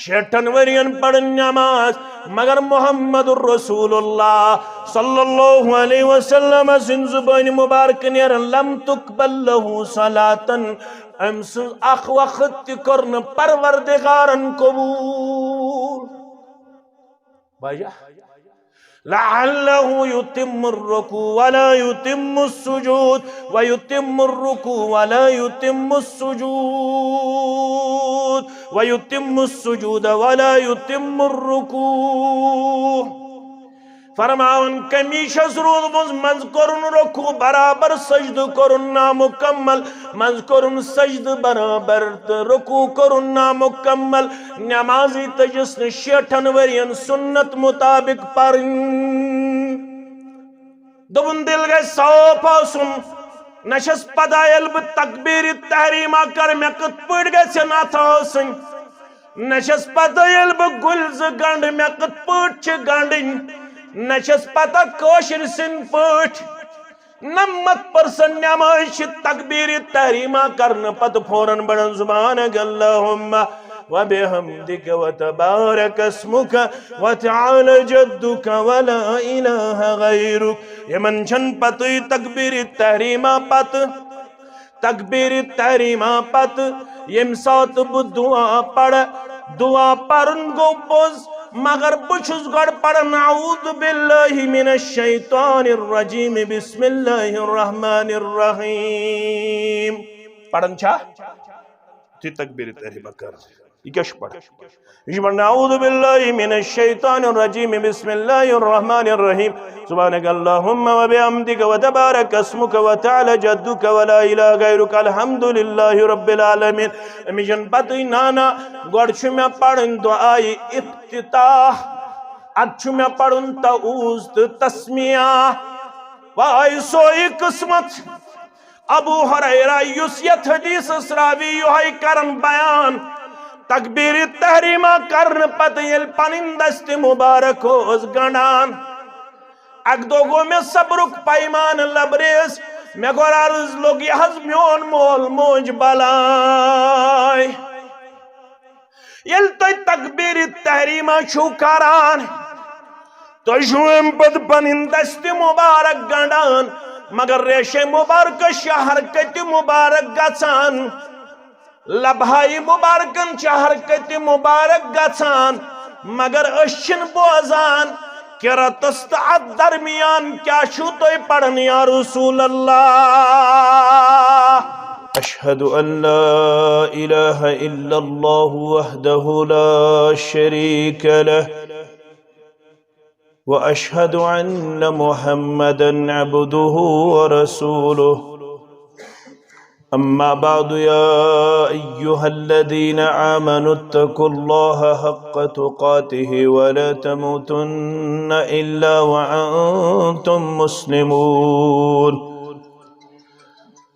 60 ورین پڑھن نماز مگر محمد الرسول اللہ صلی اللہ علیہ وسلم سن زبان مبارک نیر لم تقبل له صلاتن امس اخ وقت کرن پروردگارن قبول باجا لعله يتم الركوع ولا يتم السجود ويتم الركوع ولا يتم السجود ويتم السجود ولا يتم الركوع فرماون کمیش روز منز کرن رکوع برابر سجد کرن نامکمل منز کرن سجد برابر رکوع کرن نامکمل نمازی تجسن 60 ورین سنت مطابق پرن دبن دل گئے صاف آسن نشس پدائل بتکبیر تحریمہ کر میں کت پڑ گئے سے ناتا آسن نشس پدائل بگلز گنڈ میں کت پڑ چھ گنڈن نشس پتہ کوشر سن پٹ 90% نمائش تکبیر تحریمہ کرن پت فوراً بڑن زبانک اللہم وبحمدک وتبارک اسمک وتعالی جدک ولا الہ غیرک یہ منشن پتوی تکبیر تحریمہ پت تکبیر تحریمہ پت یم سات بدعا پڑھ دعا پرن گو پوز مگر بچھس گڑ پڑھن اعوذ باللہ من الشیطان الرجیم بسم اللہ الرحمن الرحیم پڑھن چھا تی تکبیر تحریمہ کر یہ کیا پڑھ یہ پڑھنا اعوذ باللہ من الشیطان الرجیم بسم اللہ الرحمن الرحیم سبحانک اللہم وبحمدک وتبارک اسمک وتعالی جدک ولا الہ غیرک الحمدللہ رب العالمین امیشن پتوی نانا گوڑ چھو میں پڑھن دعائی افتتاح اد چھو میں پڑھن تعوذ تسمیہ وائی سوئی قسمت ابو حریرہ یسیت حدیث اسراوی یوہی کرن بیان تکبیر تحریمہ کرن پتہ یل پنن دست مبارک ہوز گنڈان اک دو گو میں صبرک پیمان لبریز میں گور عرض لوگ یہ حض میون مول موج بلائی یل تو تکبیر تحریمہ چھو کران تو شویم پت پنن دست مبارک گنڈان مگر ریش مبارک شہر کت مبارک گچان لبہائی مبارکن حرکت مبارک گچان مگر اشن بوزان کرتستعد درمیان کیا شو توی پڑھن یا رسول اللہ اشہد ان لا الہ الا اللہ وحدہ لا شریک لہ واشہد ان محمدا عبدہ ورسولہ أما بعد يا أيها الذين آمنوا اتقوا الله حق تقاته ولا تموتن إلا وأنتم مسلمون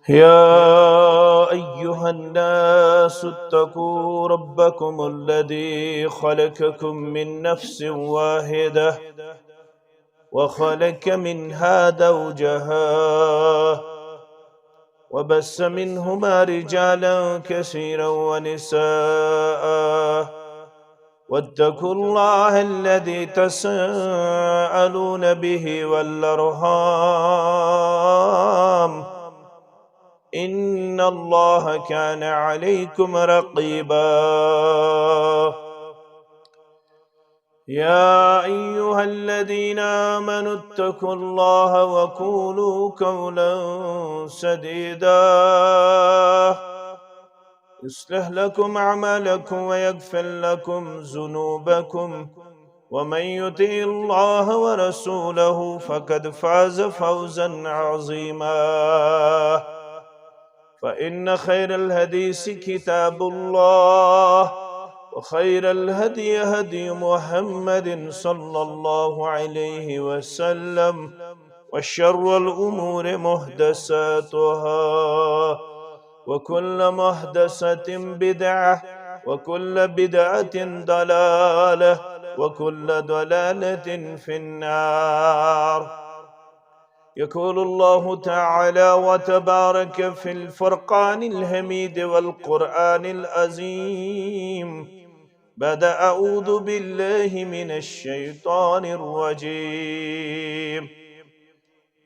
يا أيها الناس اتقوا ربكم الذي خلقكم من نفس واحدة وخلق منها زوجها وبس منهما رجالا كثيرا ونساء واتقوا الله الذي تساءلون به والأرحام إن الله كان عليكم رقيبا يا أيها الذين آمنوا اتقوا الله وقولوا قولا سديدا يصلح لكم أعمالكم ويغفر لكم ذنوبكم ومن يطع الله ورسوله فقد فاز فوزا عظيما فإن خير الحديث كتاب الله وخير الهدي هدي محمد صلى الله عليه وسلم وشر الأمور محدثاتها وكل محدثة بدعة وكل بدعة ضلالة وكل ضلالة في النار يقول الله تعالى وتبارك في الفرقان الحميد والقرآن العظيم بعد أعوذ بالله من الشيطان الرجيم.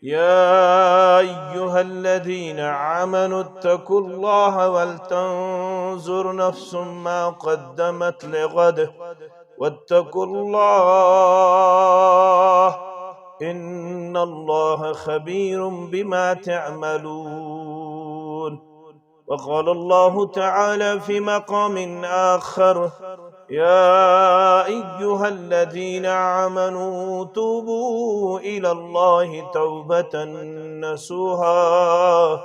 يا أيها الذين آمنوا اتقوا الله ولتنظر نفس ما قدمت لغد واتقوا الله إن الله خبير بما تعملون. وقال الله تعالى في مقام آخر: يا أيها الذين آمنوا توبوا إلى الله توبة نصوحا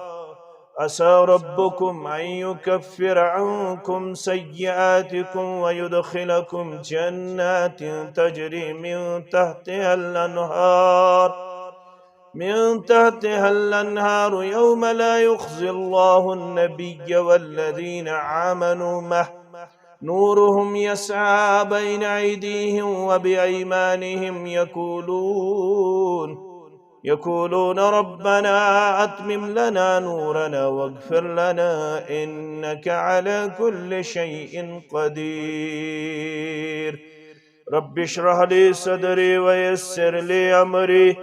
عسى ربكم أن يكفر عنكم سيئاتكم ويدخلكم جنات تجري من تحتها الأنهار يوم لا يخزي الله النبي والذين آمنوا معه نورهم يسعى بين أيديهم وبأيمانهم يقولون ربنا أتمم لنا نورنا واغفر لنا إنك على كل شيء قدير. رب اشرح لي صدري ويسر لي أمري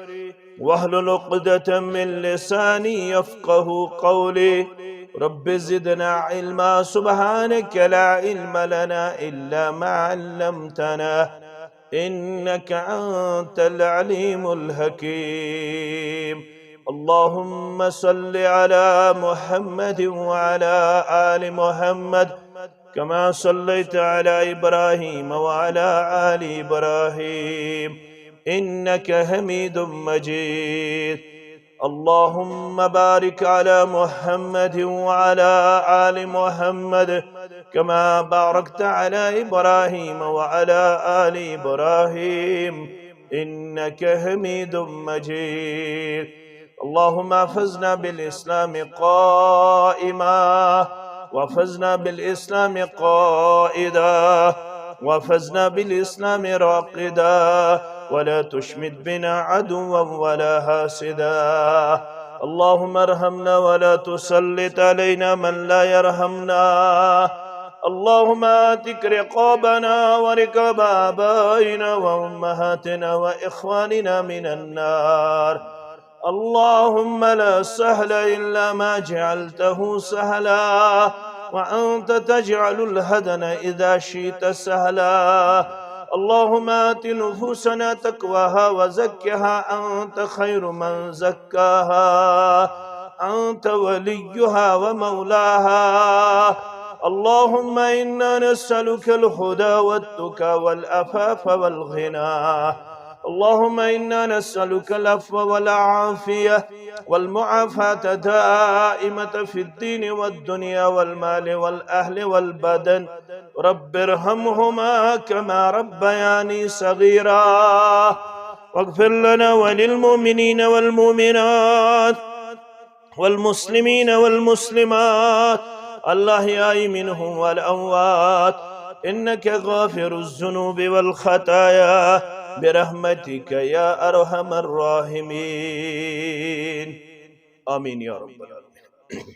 واحلل عقدة من لساني يفقه قولي. رب زدنا علما سبحانك لا علم لنا إلا ما علمتنا إنك أنت العليم الحكيم. اللهم صل على محمد وعلى آل محمد كما صليت على إبراهيم وعلى آل إبراهيم إنك حميد مجيد. اللهم بارك على محمد وعلى آل محمد كما باركت على إبراهيم وعلى آل إبراهيم إنك حميد مجيد. اللهم احفظنا بالإسلام قائما واحفظنا بالإسلام قائدا واحفظنا بالإسلام راقدا ولا تشمت بنا عدوا ولا حاسدا. اللهم ارحمنا ولا تسلط علينا من لا يرحمنا. اللهم آتك رقابنا ورقاب آبائنا وأمهاتنا وإخواننا من النار. اللهم لا سهل إلا ما جعلته سهلا وأنت تجعل الهدن إذا شئت سهلا. اللهم آت نفوسنا تقواها وزكها أنت خير من زكاها أنت وليها ومولاها. اللهم إنا نسألك الهدى والتقى والعفاف والغنى. اللهم إنا نسألك العفو والعافية والمعافاة دائمة في الدين والدنيا والمال والأهل والبدن. رب ارحمهما كما ربياني صغيرا. واغفر لنا وللمؤمنين والمؤمنات والمسلمين والمسلمات الأحياء منهم والأموات إنك غافر الذنوب والخطايا برحمتك يا أرحم الراحمين. آمين يا رب العالمين.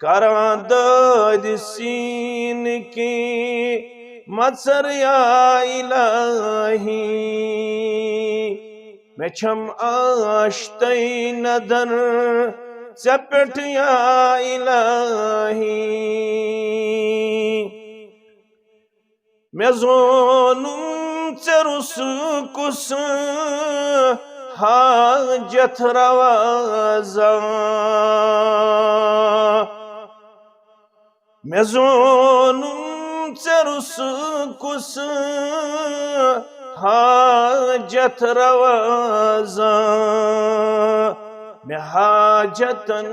کران داد سین کی مژر یا الہی میں چھم آشتئی ندر ژےٚ یا الہی میں زونم ژےٚ رُس کُس حاجت روازا میں زونم ژےٚ رُس کُس حاجت روازا میں حاجتن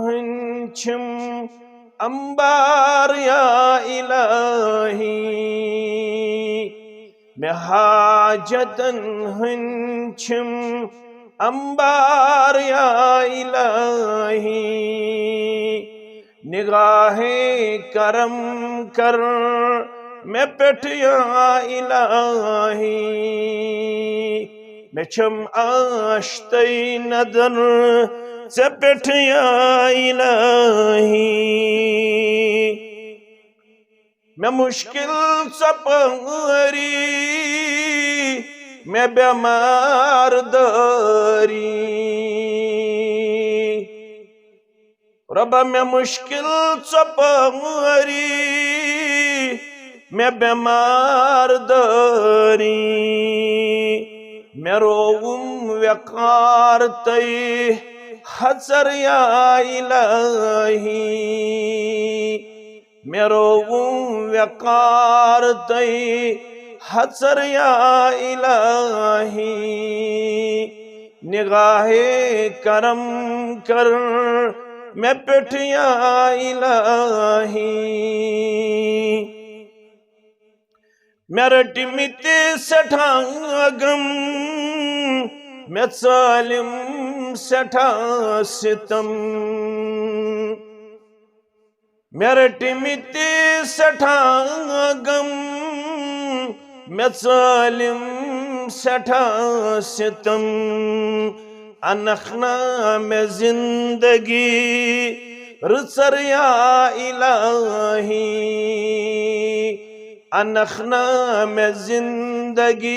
ہن چھم انبار یا الہی میں حاجتن ہن چھم انبار یا الہی نگاہ کرم کر میں پٹھ یا الہی میں چھم آشتئی ندر ژےٚ پٹھ یا الہی میں مشکل ژپٲری میں بیمار داری ربا میں مشکل ژپٲری میں بیمار داری میں روم وقار تئی حضر یا الہی میں روم وقار تئی حضر یا الہی نگاہ کرم کر میں پٹھ یا الہی میں رٹمت سٹھا غم میں ظالم سٹھا ستم میں رٹمت سٹھا غم میں ظالم سٹھا ستم انخنا میں زندگی رسر یا الہی انخنا میں زندگی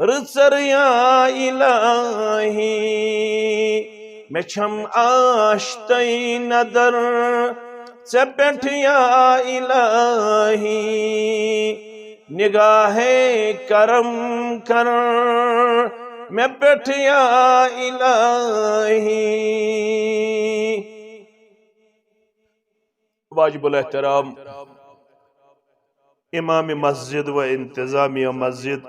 رسر یا الہی میں چھم آشتئی ندر ژےٚ پٹھ یا الہی نگاہ کرم کر میں پٹھ یا الہی واجب الاحترام امام مسجد و انتظامیہ مسجد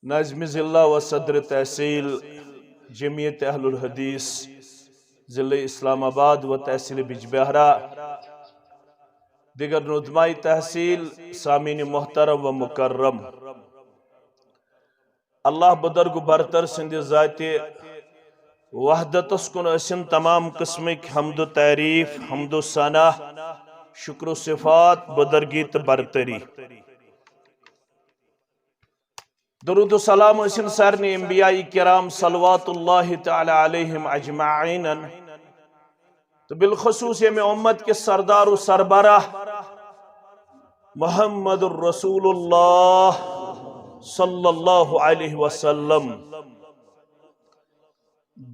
ناظم ضلع و صدر تحصیل جمعیت اہل الحدیث ضلع اسلام آباد و تحصیل بجبہرہ دیگر نظمائی تحصیل سامعین محترم و مکرم اللہ بدرگ برتر سند ذات وحدت کن ٲسِن تمام قسمک حمد و تعریف حمد و ثنا شکر و صفات بدرگی تو برتری درود و سلام ٲسِن سارنٕے انبیاء کرام صلوات اللہ تعالی علیہم اجمعین تو بالخصوص یہ میں امت کے سردار و سربراہ محمد الرسول اللہ صلی اللہ علیہ وسلم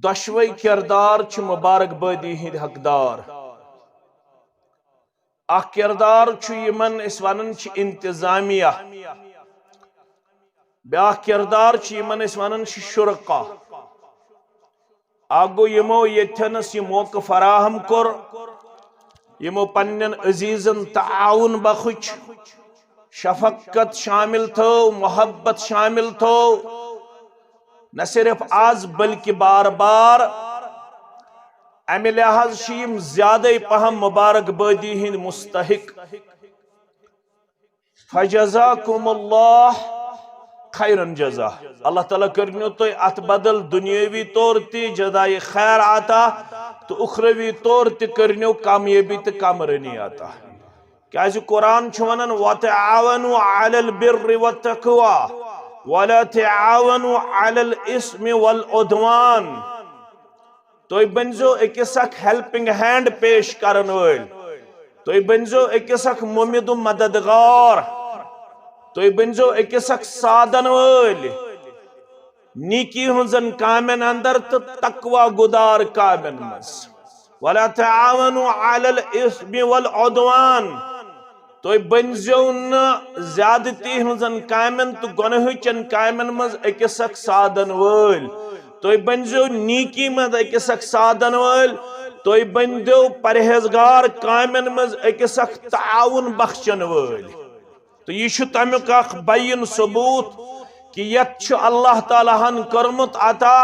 دشوئی کردار چھ مبارک بادی ہند حقدار اخ کردار چھ یمن اس ونن چھ انتظامیہ بیاکھ کردار چھ یمن اس ونن چھ شرکا آگو یمو یتھنس یہ موقع فراہم کر یمو پنن عزیزن تعاون بخچ شفقت شامل تھو محبت شامل تھو نہ صرف آز بلکہ بار بار امی لحاظ شیم زیادہ پہم مبارک بادی ہند مستحق فجزاکم اللہ خیرن جزا اللہ تعالیٰ کرنیو تو ات بدل دنیاوی طور تی جزائے خیر آتا تو اخروی طور تی کرنیو کامیابی تی کامرنی آتا کیازِ قرآن چھوانن وَتَعَاوَنُوا عَلَى الْبِرِّ وَالتَّقْوَى وَلَا تَعَاوَنُوا عَلَى الْإِثْمِ وَالْعُدْوَانِ تُہۍ بٔنزیو أکِس اکھ ہیلپنگ ہینڈ پیش کرن وٲلۍ تُہۍ بٔنزیو أکِس اکھ مُمِد و مددگار تُہۍ بٔنزیو أکِس اکھ سادن وٲلۍ نیکی ہنزن کامن اندر تہٕ تقوی گدار کامن منٛز وَلَا تَعَاوَنُوا عَلَى الْإِثْمِ وَالْعُدْوَانِ تُہۍ بٔنزیو نہٕ زیادتی ہنزن کامن تہٕ گۄنہٕچن کامن منٛز أکِس اکھ سادن وٲلۍ تُہۍ بٔنزیو نیکی منٛز أکِس اکھ سادن وٲلۍ تُہۍ بٔنزیو پرہیزگار کامن منٛز أکِس اکھ تعاوُن بخشن وٲلۍ تہٕ یہِ چھُ تمیُک اکھ بیٖن ثبوٗت کہ یت چھُ اللہ تعالیٰ ہن کٔرمُت عطا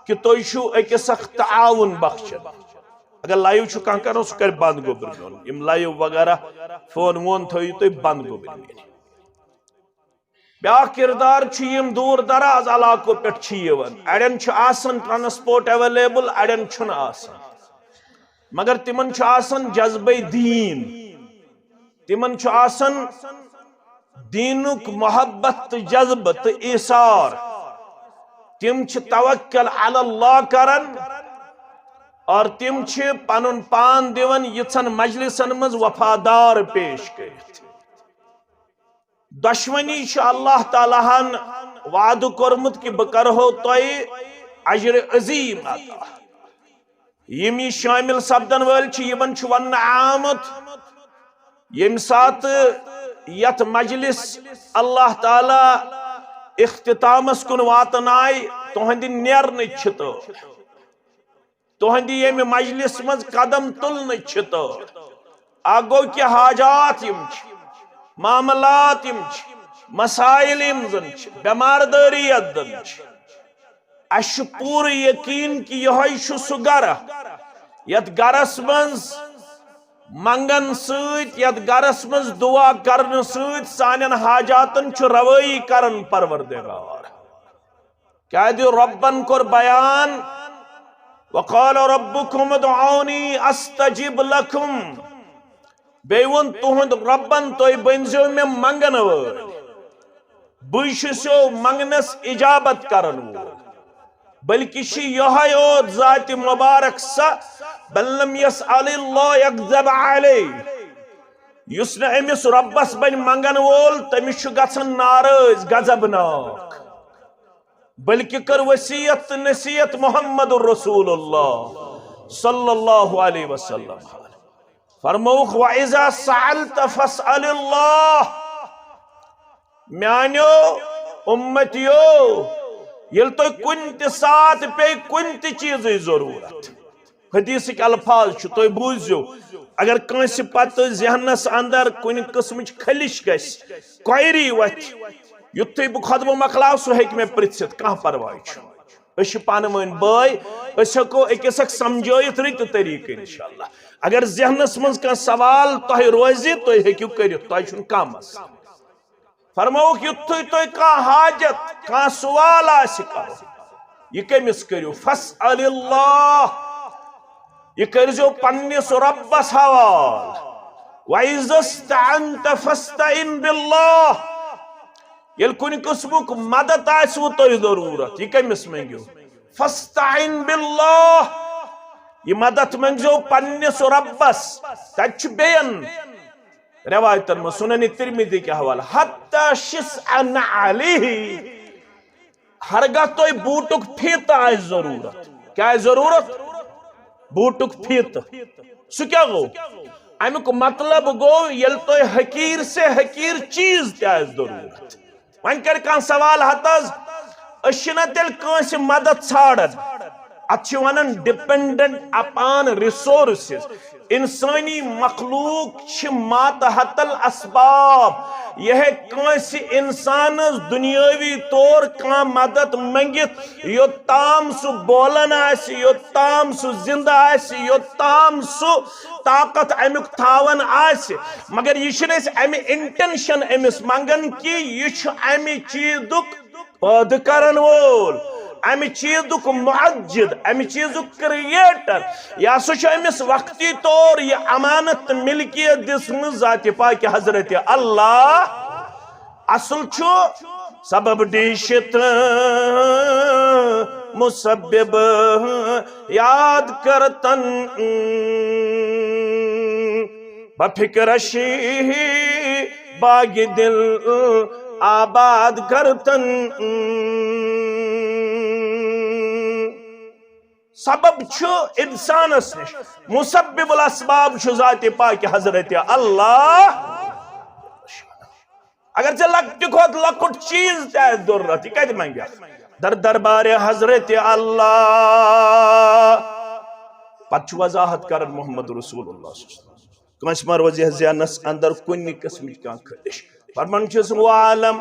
کہ تُہۍ چھُو أکِس اکھ تعاوُن بخشن اگر لائیو چھُ کانٛہہ کران سُہ کرِ بند گوبر میون یم لائیو وغیرہ فون وون تھٲیِو تُہۍ بند گوبر میون بیاکھ کردار چھُ یم دوٗر دراز علاقو پٮ۪ٹھ چھِ یِوان اڑٮ۪ن چھُ آسان ٹرانسپورٹ ایویلیبل اڑٮ۪ن چھُنہٕ آسان مگر تمن چھُ آسان جذبے دیٖن تمن چھُ آسان دینُک محبت تہٕ جذبہٕ تہٕ ایثار تم چھِ توکل علی اللہ کران اور تم چھِ پنُن پان دِوان یِژھن مجلسن منٛز وفادار پیش کٔرِتھ دۄشوٕنی چھُ اللہ تعالیٰ ہن وعدٕ کوٚرمُت کہ بہٕ کرہو تۄہہِ اجر عظیٖم عطا یم یہِ شٲمِل سپدن وٲلۍ چھِ یمن چھُ وننہٕ آمُت ییٚمہِ ساتہٕ یتھ مجلس اللہ تعالیٰ اختتامس کُن واتنایہِ تُہنٛدِ نیرنٕچ چھِ تٲر تُہنٛدِ ییٚمہِ مجلس منٛز قدم تُلنٕچ چھِ تٲر اکھ گوٚو کہِ حاجات یم چھِ معاملات یم چھِ مسائل یم زن چھِ بٮ۪ماردٲری یتھ زن چھِ اسہِ چھُ پوٗرٕ یقیٖن کہِ یِہوٚے چھُ سُہ گرٕ یتھ گرس منٛز منگن سۭتۍ یتھ گرس منٛز دعا کرنہٕ سۭتۍ سانٮ۪ن حاجاتن چھُ روٲیی کران پروردگار کیٛازِ رۄبن کوٚر بیان وقال ربكم ادعوني استجب لكم بیٚیہِ ووٚن تُہنٛد رۄبن تُہۍ بٔنزیو مےٚ منگن وٲلۍ بٕے چھُسو منگنس اجابت کرن وول بلکہ چھِ یِہوٚے یوت ذاتِ مبارک سا بل لم يسأل الله يكذب عليه یُس نہٕ أمِس رۄبس بنہِ منگن وول تٔمِس چھُ گژھان ناراض غضبناک بلکہ کر وصیت تہٕ نصیحت محمد رسول اللہ صلی اللہ علیہ وسلم فرمووُکھ وَإِذَا سَأَلْتَ فَاسْأَلِ اللَّهِ میانیو اُمتیو ییٚلہِ تۄہہِ کُنہِ تہِ ساتہٕ پیٚیہِ کُنہِ تہِ چیٖزٕچ ضروٗرت حدیثٕکۍ الفاظ چھِ تُہۍ بوٗزِو اگر کٲنٛسہِ پتہٕ ذہنس اندر کُنہِ قٕسمٕچ خلش گژھِ کویری وتھِ یُتھُے بہٕ خۄطبہٕ مۄکلاو سُہ ہیٚکہِ مےٚ پرژھِتھ کانٛہہ پرواے چھُنہٕ أسۍ چھِ پانہٕ ؤنۍ بٲے أسۍ ہٮ۪کو أکِس اکھ سمجھٲیِتھ رٕتہِ طریٖقہٕ انشاءاللہ اگر ذہنس منٛز کانٛہہ سوال تۄہہِ روزِ تُہۍ ہیٚکِو کٔرِتھ تۄہہِ چھُنہٕ کانٛہہ مسلہٕ فرمووُکھ یُتھُے تۄہہِ کانٛہہ حاجت کانٛہہ سوال آسہِ کرُن یہِ کٔمِس کٔرِو فَاسْأَلِ اللَّهِ یہِ کٔرۍزیو پننِس رۄبس حوال وَإِذَا اسْتَعَنْتَ فَاسْتَعِنْ بِاللَّهِ ییٚلہِ کُنہِ قٕسمُک مدد آسوٕ تۄہہِ ضروٗرت یہِ کٔمِس منٛگِو فَاسْتَعِنْ بِاللَّهِ یہِ مدد منٛگزیو پننِس رۄبس تتہِ چھُ بیٚین روایتن منٛز سُنن ترمذی کے حوالہٕ حتیٰ شِسعَ نَعْلِهِ ہرگاہ تۄہہِ بوٗٹُک فیٖتہٕ آسہِ ضروٗرت کیٛاہ آسہِ ضروٗرت بوٗٹُک فیٖتہٕ سُہ کیٛاہ گوٚو امیُک مطلب گوٚو ییٚلہِ تۄہہِ حقیٖر سے حقیٖر چیٖز تہِ آسہِ ضروٗرت وۄنۍ کرِ کانٛہہ سوال ہت حظ أسۍ چھِنہ تیٚلہِ کٲنٛسہِ مدد ژھانڈان اتھ چھِ ونان ڈِپینڈنٹ اپان ریسورسز انسٲنی مخلوق چھِ ماتحت الاسباب یہِ ہیٚکہِ کٲنٛسہِ انسانس دُنیٲوی طور کانٛہہ مدد منٛگِتھ یوٚتام سُہ بولان آسہِ یوٚتام سُہ زندٕ آسہِ یوٚتام سُہ طاقت امیُک تھاوان آسہِ مگر یہِ چھِنہٕ أسۍ امہِ انٹینشن أمِس منگان کہِ یہِ چھُ امہِ چیٖزُک پٲدٕ کرن وول امہِ چیٖزُک معجد امہِ چیٖزُک کریٹر یہِ ہسا چھُ أمِس وقتی طور یہِ امانت تہٕ ملکیت دِژمٕژ ذاتِ پاکہِ حضرتِ اللہ اصل چھُ سبب ڈیشت مسبب یاد کرتن بفکرشی باغ دل آباد کرتن سبب چھو انسانس نش مسبب الاسباب چھو ذات پاک حضرت اللہ اگر چھ لکٹ کھوت لکٹ چیز تے ضرورت یہ کہتے مانگیا در دربار حضرت اللہ پتہ وضاحت کرن محمد رسول اللہ صلی اللہ علیہ وسلم کنس مروزی ذہنس اندر کنی قسم کان خدش فرمان چھس وعلم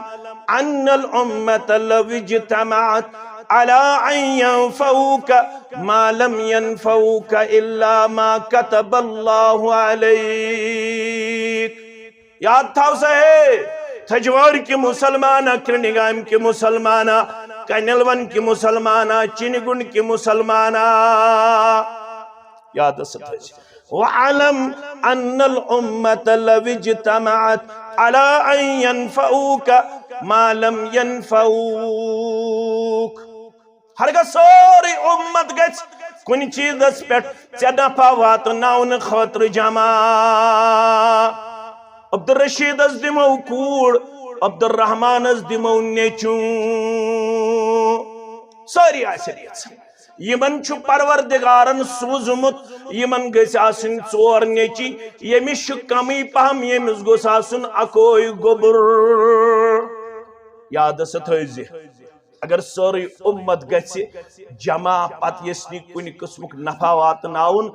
ان الامت لو اجتمعت على ان ينفوك ما لم ينفوك الا ما كتب الله عليك یاد تھاو سے تھجوار کی مسلمانہ کرنگام کی مسلمانہ کنلون کی مسلمانہ چنگن کی مسلمانہ یاد ستھج وعلم ان الامت لو اجتمعت على ان ينفعوك ما لم ينفعوك ہرگاہ سوری امت گژھِ کُنہِ چیٖزس پٮ۪ٹھ ژےٚ نفع واتناونہٕ خٲطرٕ جمع عبدالرشیدس دِمو کوٗر عبدالرحمانس دِمو نیٚچوٗ سٲری آسن یژھان یمن چھُ پروردگارن سوٗزمُت یمن گژھِ آسٕنۍ ژور نیٚچی ییٚمِس چھُ کمٕے پہم ییٚمِس گوٚژھ آسُن اکوے گوٚبُر یادس تھٲیزِ اگر سوری امت گژھِ جمع پتہٕ یژھِ نہٕ کُنہِ قٕسمُک نفع واتناوُن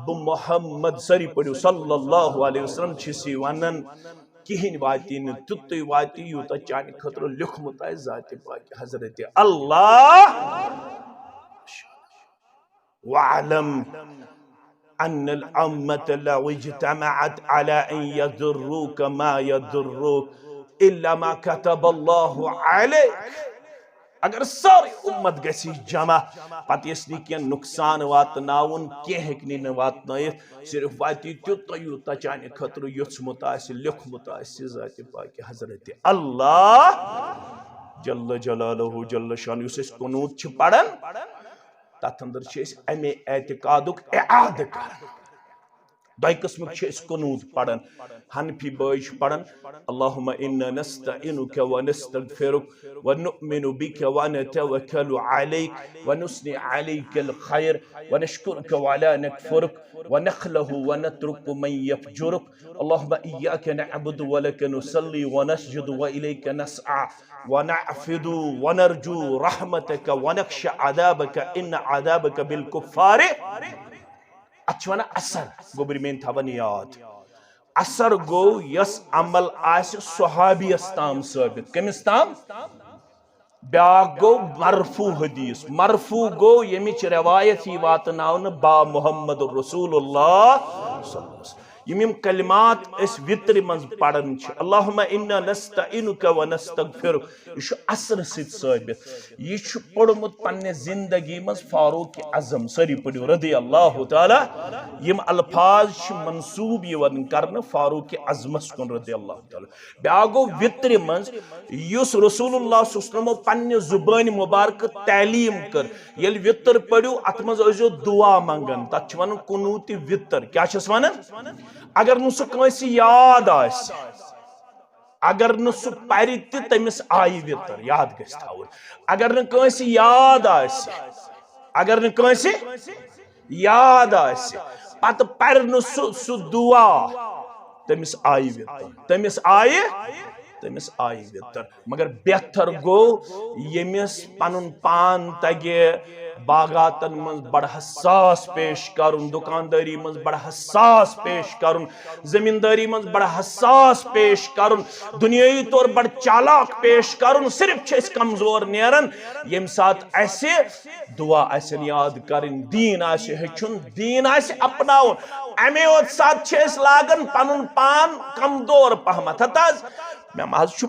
بہٕ محمد سٲری پٔرِو صلی اللہ علیہ وسلم چھِس یہِ ونان کِہیٖنۍ واتی نہٕ تیُتُے واتی یوٗتاہ چانہِ خٲطرٕ لیوٚکھمُت آسہِ ذاتِ پاکِ حضرت اللہ وَعَلَمْ أَنَّ الْأُمَّةَ لَوْ اجْتَمَعَتْ عَلَىٰ أَن يَضُرُّوكَ مَا يَضُرُّوكَ إِلَّا مَا كَتَبَ اللَّهُ عَلَيْكَ اگر ساری امت گژھی جمع پتہ یس نی کی نقصان واتناون کی ہیکنی نہ واتنائت صرف واتی تیوتا یوتا چانہ خطر یوژمت آسہ لیوکھمت آسہ ذات پاک حضرت اللہ جل جلالہ جل شان یس اس قنوت چھ پڑھن تتھ اندر چھ اس امی اعتقادک اعادہ کرن دائی قسمک چھ اس قنوت پڑھن حنفی بھائی چھ پڑھن اللہم انا نستعینک ونستغفرک ونؤمن بک ونتوکل علیک ونثنی علیک الخیر ونشکرک ولا نکفرک ونخلہ ونترک من یفجرک اللہم ایاک نعبد ولک نصلی ونسجد وإلیک نسعى ونعفد ونرجو رحمتک ونخش عذابک ان عذابک بالکفار اچھوانا اثر گوبری میں تھاون یاد اثر گو یس عمل آس صحابی استام ثابت کمس تام بیاکھ گو مرفوع حدیث مرفوع گو یمچ روایت ہی واتناون با محمد رسول اللہ صلی اللہ علیہ وسلم یم کلمات اس وطر منز پڑھن چھ اللہم انا نستعینک ونستغفرک یہ اثر ست ثابت یہ پڑھمت پنہ زندگی مز فاروق اعظم سری پڑھو رضی اللہ تعالی یم الفاظ منسوب یوان کرن فاروق اعظمس کن رضی اللہ تعالی بیاگو وطر منز یس رسول اللہ صلی اللہ علیہ وسلم پنہ زبان مبارک تعلیم کر یل وطر پڑھو ات مز ازو دعا منگن تت چھ ونن قنوت وطر کیا چھس ونن اگر نو سو کنسی یاد آس اگر نو سو پری تہ تمس آئی وطر یاد گژھِ تھاون اگر نو کنسی یاد آس اگر نو کنسی یاد آس پتہ پر نو سو دعا تمس آئی وطر تمس آئی وطر مگر بہتر گو یمس پنن پان تگہ باغاتن من بڑا حساس پیش کرن دکانداری من بڑا حساس پیش کرن زمینداری من بڑا حساس پیش کرن دنیای طور بڑا چالاک پیش کرن صرف چھس کمزور نیرن یم سات ایسے دعا ایسے یاد کرن دین ایسے ہچن دین ایسے اپناون امی اوت سات چھس لاگن پنن پان کمزور پہمت ہتاز میں محض چھو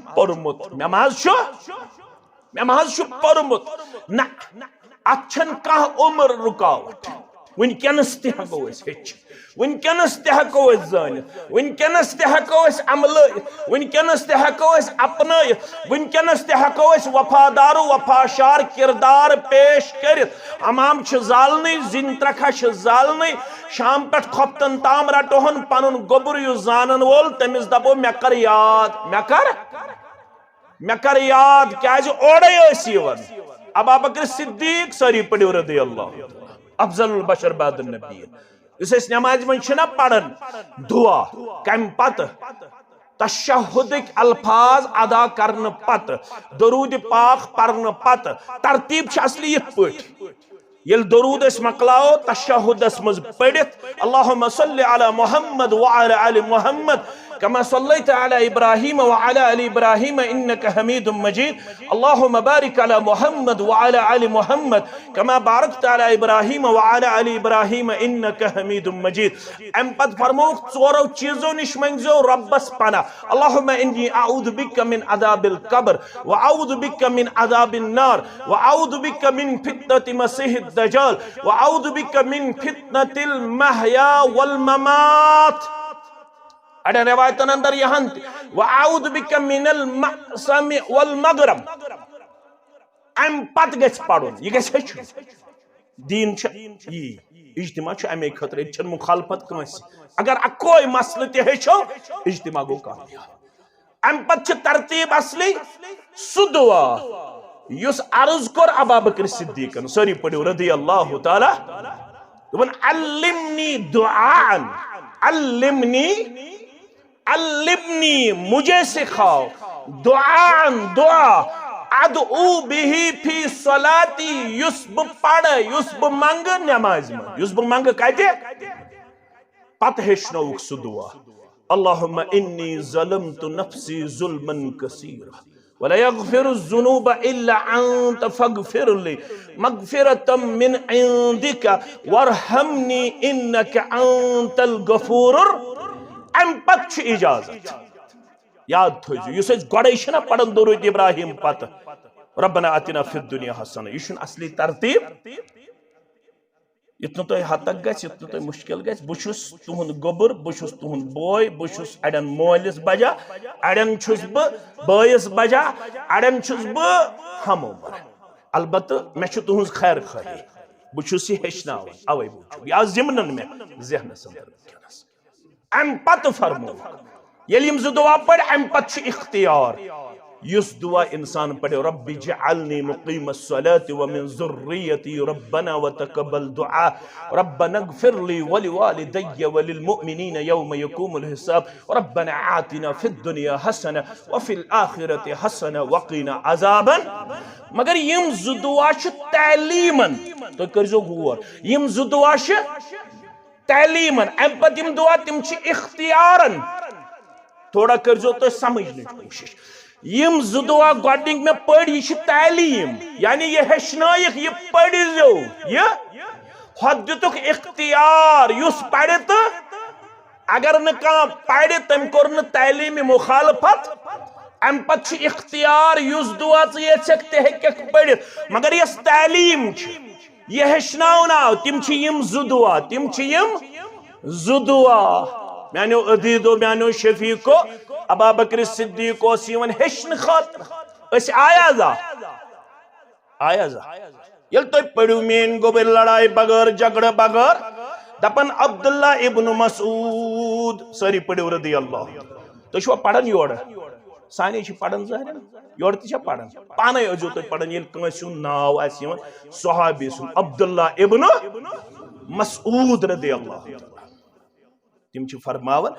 پرمت نہ اچھن کا عمر رکاوٹ ونکینس تہ ہگو اس ہچ ونکنس تہ ہیکو أسۍ زٲنِتھ ونکنس تہ ہیکو أسۍ عملٲیِتھ ونکنس تہ ہیکو أسۍ اپنٲیِتھ ونکنس تہ ہیکو أسۍ وفادار و وفاشار کردار پیش کٔرِتھ حمام چھِ زالنٕے زِنۍ ترکھا چھِ زالنٕے شام پٮ۪ٹھ کھۄفتن تام رٹوہن پنُن گوٚبُر یُس زانن وول تٔمِس دپو مےٚ کر یاد مےٚ کر یاد کیازِ اورے ٲسۍ یِوان ابا بکر صدیق سٲری پٔرِو رضی اللہ افضل البشر بعد النبی یُس أسۍ نمازِ منٛز چھِنا پران دعا کمہِ پتہٕ تشہدٕکۍ الفاظ ادا کرنہٕ پتہٕ درود پاک پرنہٕ پتہٕ ترتیب چھِ اصلی یِتھ پٲٹھۍ ییٚلہِ درود أسۍ مۄکلاوو تشہدس منٛز پٔرِتھ اللہُمَّ صلی علی محمد وعلی آل محمد كما صليت على إبراهيم وعلى آل إبراهيم إنك حميد مجيد اللهم بارك على محمد وعلى آل محمد كما باركت على إبراهيم وعلى آل إبراهيم إنك حميد مجيد أم پت فرموک ژورو چیزو نش منگزو ربس پناہ اللهم إني أعوذ بك من عذاب القبر وأعوذ بك من عذاب النار وأعوذ بك من فتنة مسيح الدجال وأعوذ بك من فتنة المحيا والممات اڑے روایتن اندر یہاں وَأَعُوذُ بِكَ مِنَ الْمَأْسَمِ وَالْمَغْرَمِ ام پت گژھِ پڑھن یہ گژھِ ہیچھن دین یہ اجتماع چھُ امی خطر یہ چھن مخالفت کٲنٛسہِ اگر اکوے مسلہٕ تہِ ہیچھو اجتماع گو کامیاب ام پت چھِ ترتیب اصلی سُہ دعا یُس عرض کوٚر ابا بکر صدیقن سٲری پٔرِو رضی اللہ تعالی دوٚپُن علمنی دعاء علمنی مجھے سکھاؤ دعا ادعو بہی فی صلاتی یس بہ پڑھ یس بہ منگ نماز من یس بہ منگ کتے پتہ ہیچھنوک سہ دعا اللہم انی ظلمت نفسی ظلما کثیرا ولا يغفر الذنوب الا انت فاغفر لي مغفرة من عندك وارحمني انك انت الغفور ام پت چھ اجازت یاد تھوزو یس اس گوڑے چھنا پڑھن درود ابراہیم پتہ ربنا آتنا فی الدنیا حسنہ یہ چھن اصلی ترتیب یتنو تو حد تک گژھِ یتنو تو مشکل گژھِ بہ چھُس تُہُنٛد گوٚبُر بہ چھُس تُہُنٛد بوے بہ چھُس اڑٮ۪ن مٲلِس بجا اڑٮ۪ن چھُس بہ بٲیِس بجا اڑٮ۪ن چھُس بہ ہم عمر البتہ مےٚ چھُ تُہٕنٛز خیر خٲہی بہ چھُس یہ ہیچھناوان اوے موٗجوٗب یہ آو ضمنن مےٚ ذہنس اندر وٕنکٮ۪نس ام پتہ فرمووُکھ ییٚلہِ یِم زٕ دعا پٔرۍ ام پتہٕ چھُ اختیار یُس دعا انسان پڑھے رب جعلنی مقیم الصلاة ومن ذریتی ربنا وتقبل دعا ربنا اغفر لی ولوالدی وللمؤمنین یوم یقوم الحساب ربنا آتنا فی الدنیا حسنہ وفی الآخرة حسنہ وقنا عذابا مگر یم زٕ دعا چھِ تعلیمن تو کرزو غور یم زٕ دعا چھِ تعلیمن ام پتہٕ یم دعا تم چھِ اختیارن تھوڑا کرزو تو سمجھنٕچ کوشش یم زٕ دعا گۄڈنِک مےٚ پٔرۍ یہِ چھِ تعلیٖم یعنی یہِ ہیٚچھنٲیِکھ یہِ پٔرِزیو یہِ ہۄتھ دِتُکھ اختیار یُس پرِ تہٕ اگر نہٕ کانٛہہ پرِ تٔمۍ کوٚر نہٕ تعلیٖمہِ مُخالفت امہِ پتہٕ چھُ اختیار یُس دعا ژٕ یژھکھ تہِ ہیٚککھ پٔرِتھ مگر یۄس تعلیٖم چھِ یہِ ہیٚچھناوناو تِم چھِ یم زٕ دعا تِم چھِ یم زٕ دعا میانیو عزیزو میانیو شفیقو ابا بکر صدیق اوس یِوان ہیٚچھنہٕ خٲطرٕ أسۍ آیازا ییٚلہِ تُہۍ پٔرِو میٲنۍ گوٚبٕرۍ لڑایہِ بغٲر جگڑٕ بغٲر دپان عبداللہ ابن مسعود سٲری پٔرِو رضی اللہ تُہۍ چھُوا پران یورٕ سانے چھِ پران ظٲہرن یورٕ تہِ چھا پران پانے ٲسۍزیو تُہۍ پران ییٚلہِ کٲنٛسہِ ہُنٛد ناو آسہِ یِوان صحابی سُنٛد عبداللہ ابن مسعود رضی اللہ تم چھ فرماون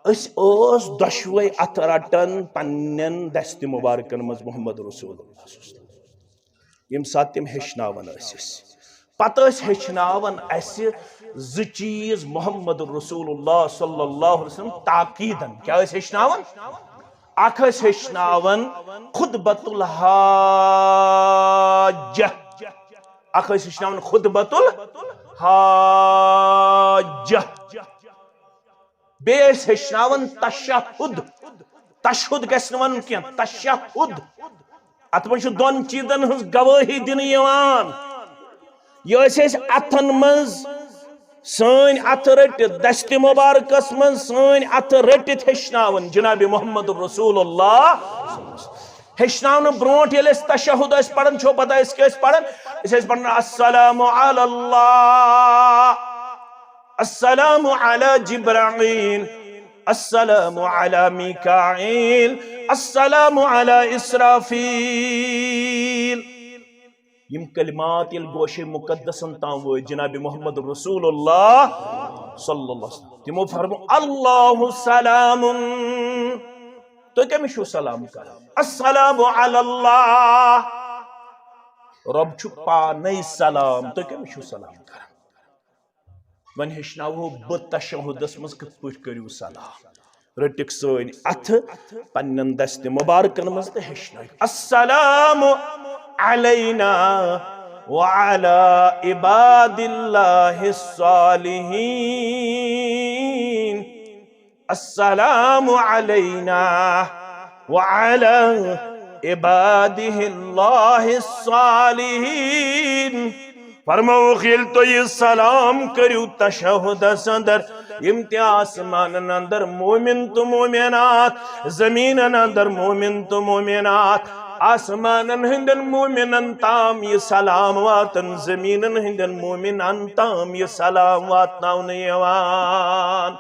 اس اوس دشوے ات رٹن پنن دست مبارکن مز محمد رسول اللہ یم سات تم ہیچناون اس پتہ اس ہیچناون اس ز چیز محمد رسول اللہ صلی اللہ علیہ وسلم تاکیدن کیا اس ہیچناون اکھ اس ہیچناون خطبۃ الحاجہ اکھ اس ہیچناون خطبۃ الحاجہ بیس ہیچناون تشہد تشہد گژھِ نہٕ ونُن کینٛہہ تشہد اتھ منٛز چھُ دۄن چیٖزن ہٕنٛز گوٲہی دِنہٕ یِوان یہِ ٲسۍ أسۍ اتھن منٛز سن ات رٹ دست مبارکس من سن ات رٹت ہشناون جناب محمد رسول اللہ ہشناون برونٹ یل اس تشہد اس پڑھن چھو پتہ اس کے اس پڑھن اس پڑھن السلام علی اللہ السلام علی جبرائیل السلام علی میکائیل السلام علی اسرافیل یم کلمات یل گوش مقدسن تام وہ جناب محمد رسول اللہ صلی اللہ علیہ وسلم تمو فرمو اللہ سلام تو کمی شو سلام کر السلام علی اللہ رب چھو پانے سلام تو کمی شو سلام کر ون ہشناو بت تشہدس مز کت پٹ کریو سلام رٹک سن اتھ پنن دست مبارکن مز تہ ہشناو السلام علینا وعلى عباد الله الصالحين السلام علينا وعلى عباده الله الصالحين فرمو خیل تو یہ سلام کریو تشہد اندر امتیاز آسمان اندر مومن تو مومنات زمین اندر مومن تو مومنات آسمانن ہندن مومنن تام یہ سلام واتن زمینن ہندن مومنن تام یہ سلام واتناون یوان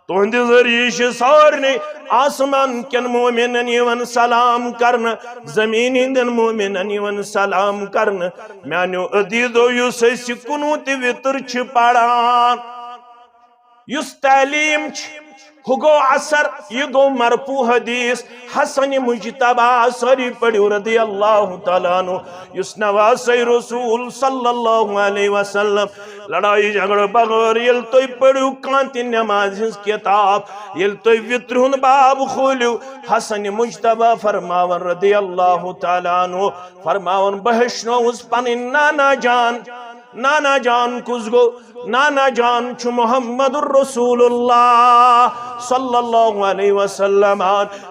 تو ہندی ذریعش سارنے آسمان کن مومنن یون سلام کرن زمین ہندن مومنن یون سلام کرن میانیو عدیدو یس اس کنوت وطر چھ پڑان یس تعلیم چھ گو عصر یہ گو مرفوع حدیث حسن مجتبہ سری پڑھو رضی اللہ تعالیٰ عنہ یس نواسی رسول صلی اللہ علیہ وسلم لڑائی جھگڑ بغیر یل توی پڑھو کانتی نماز کتاب یل توی وطرہن باب کھولیو حسن مجتبہ فرماون رضی اللہ تعالیٰ عنہ فرماون بہشنو اس پنی نانا جان کس گو نانا جان چھ محمد الرسول اللہ صلی اللہ علیہ وسلم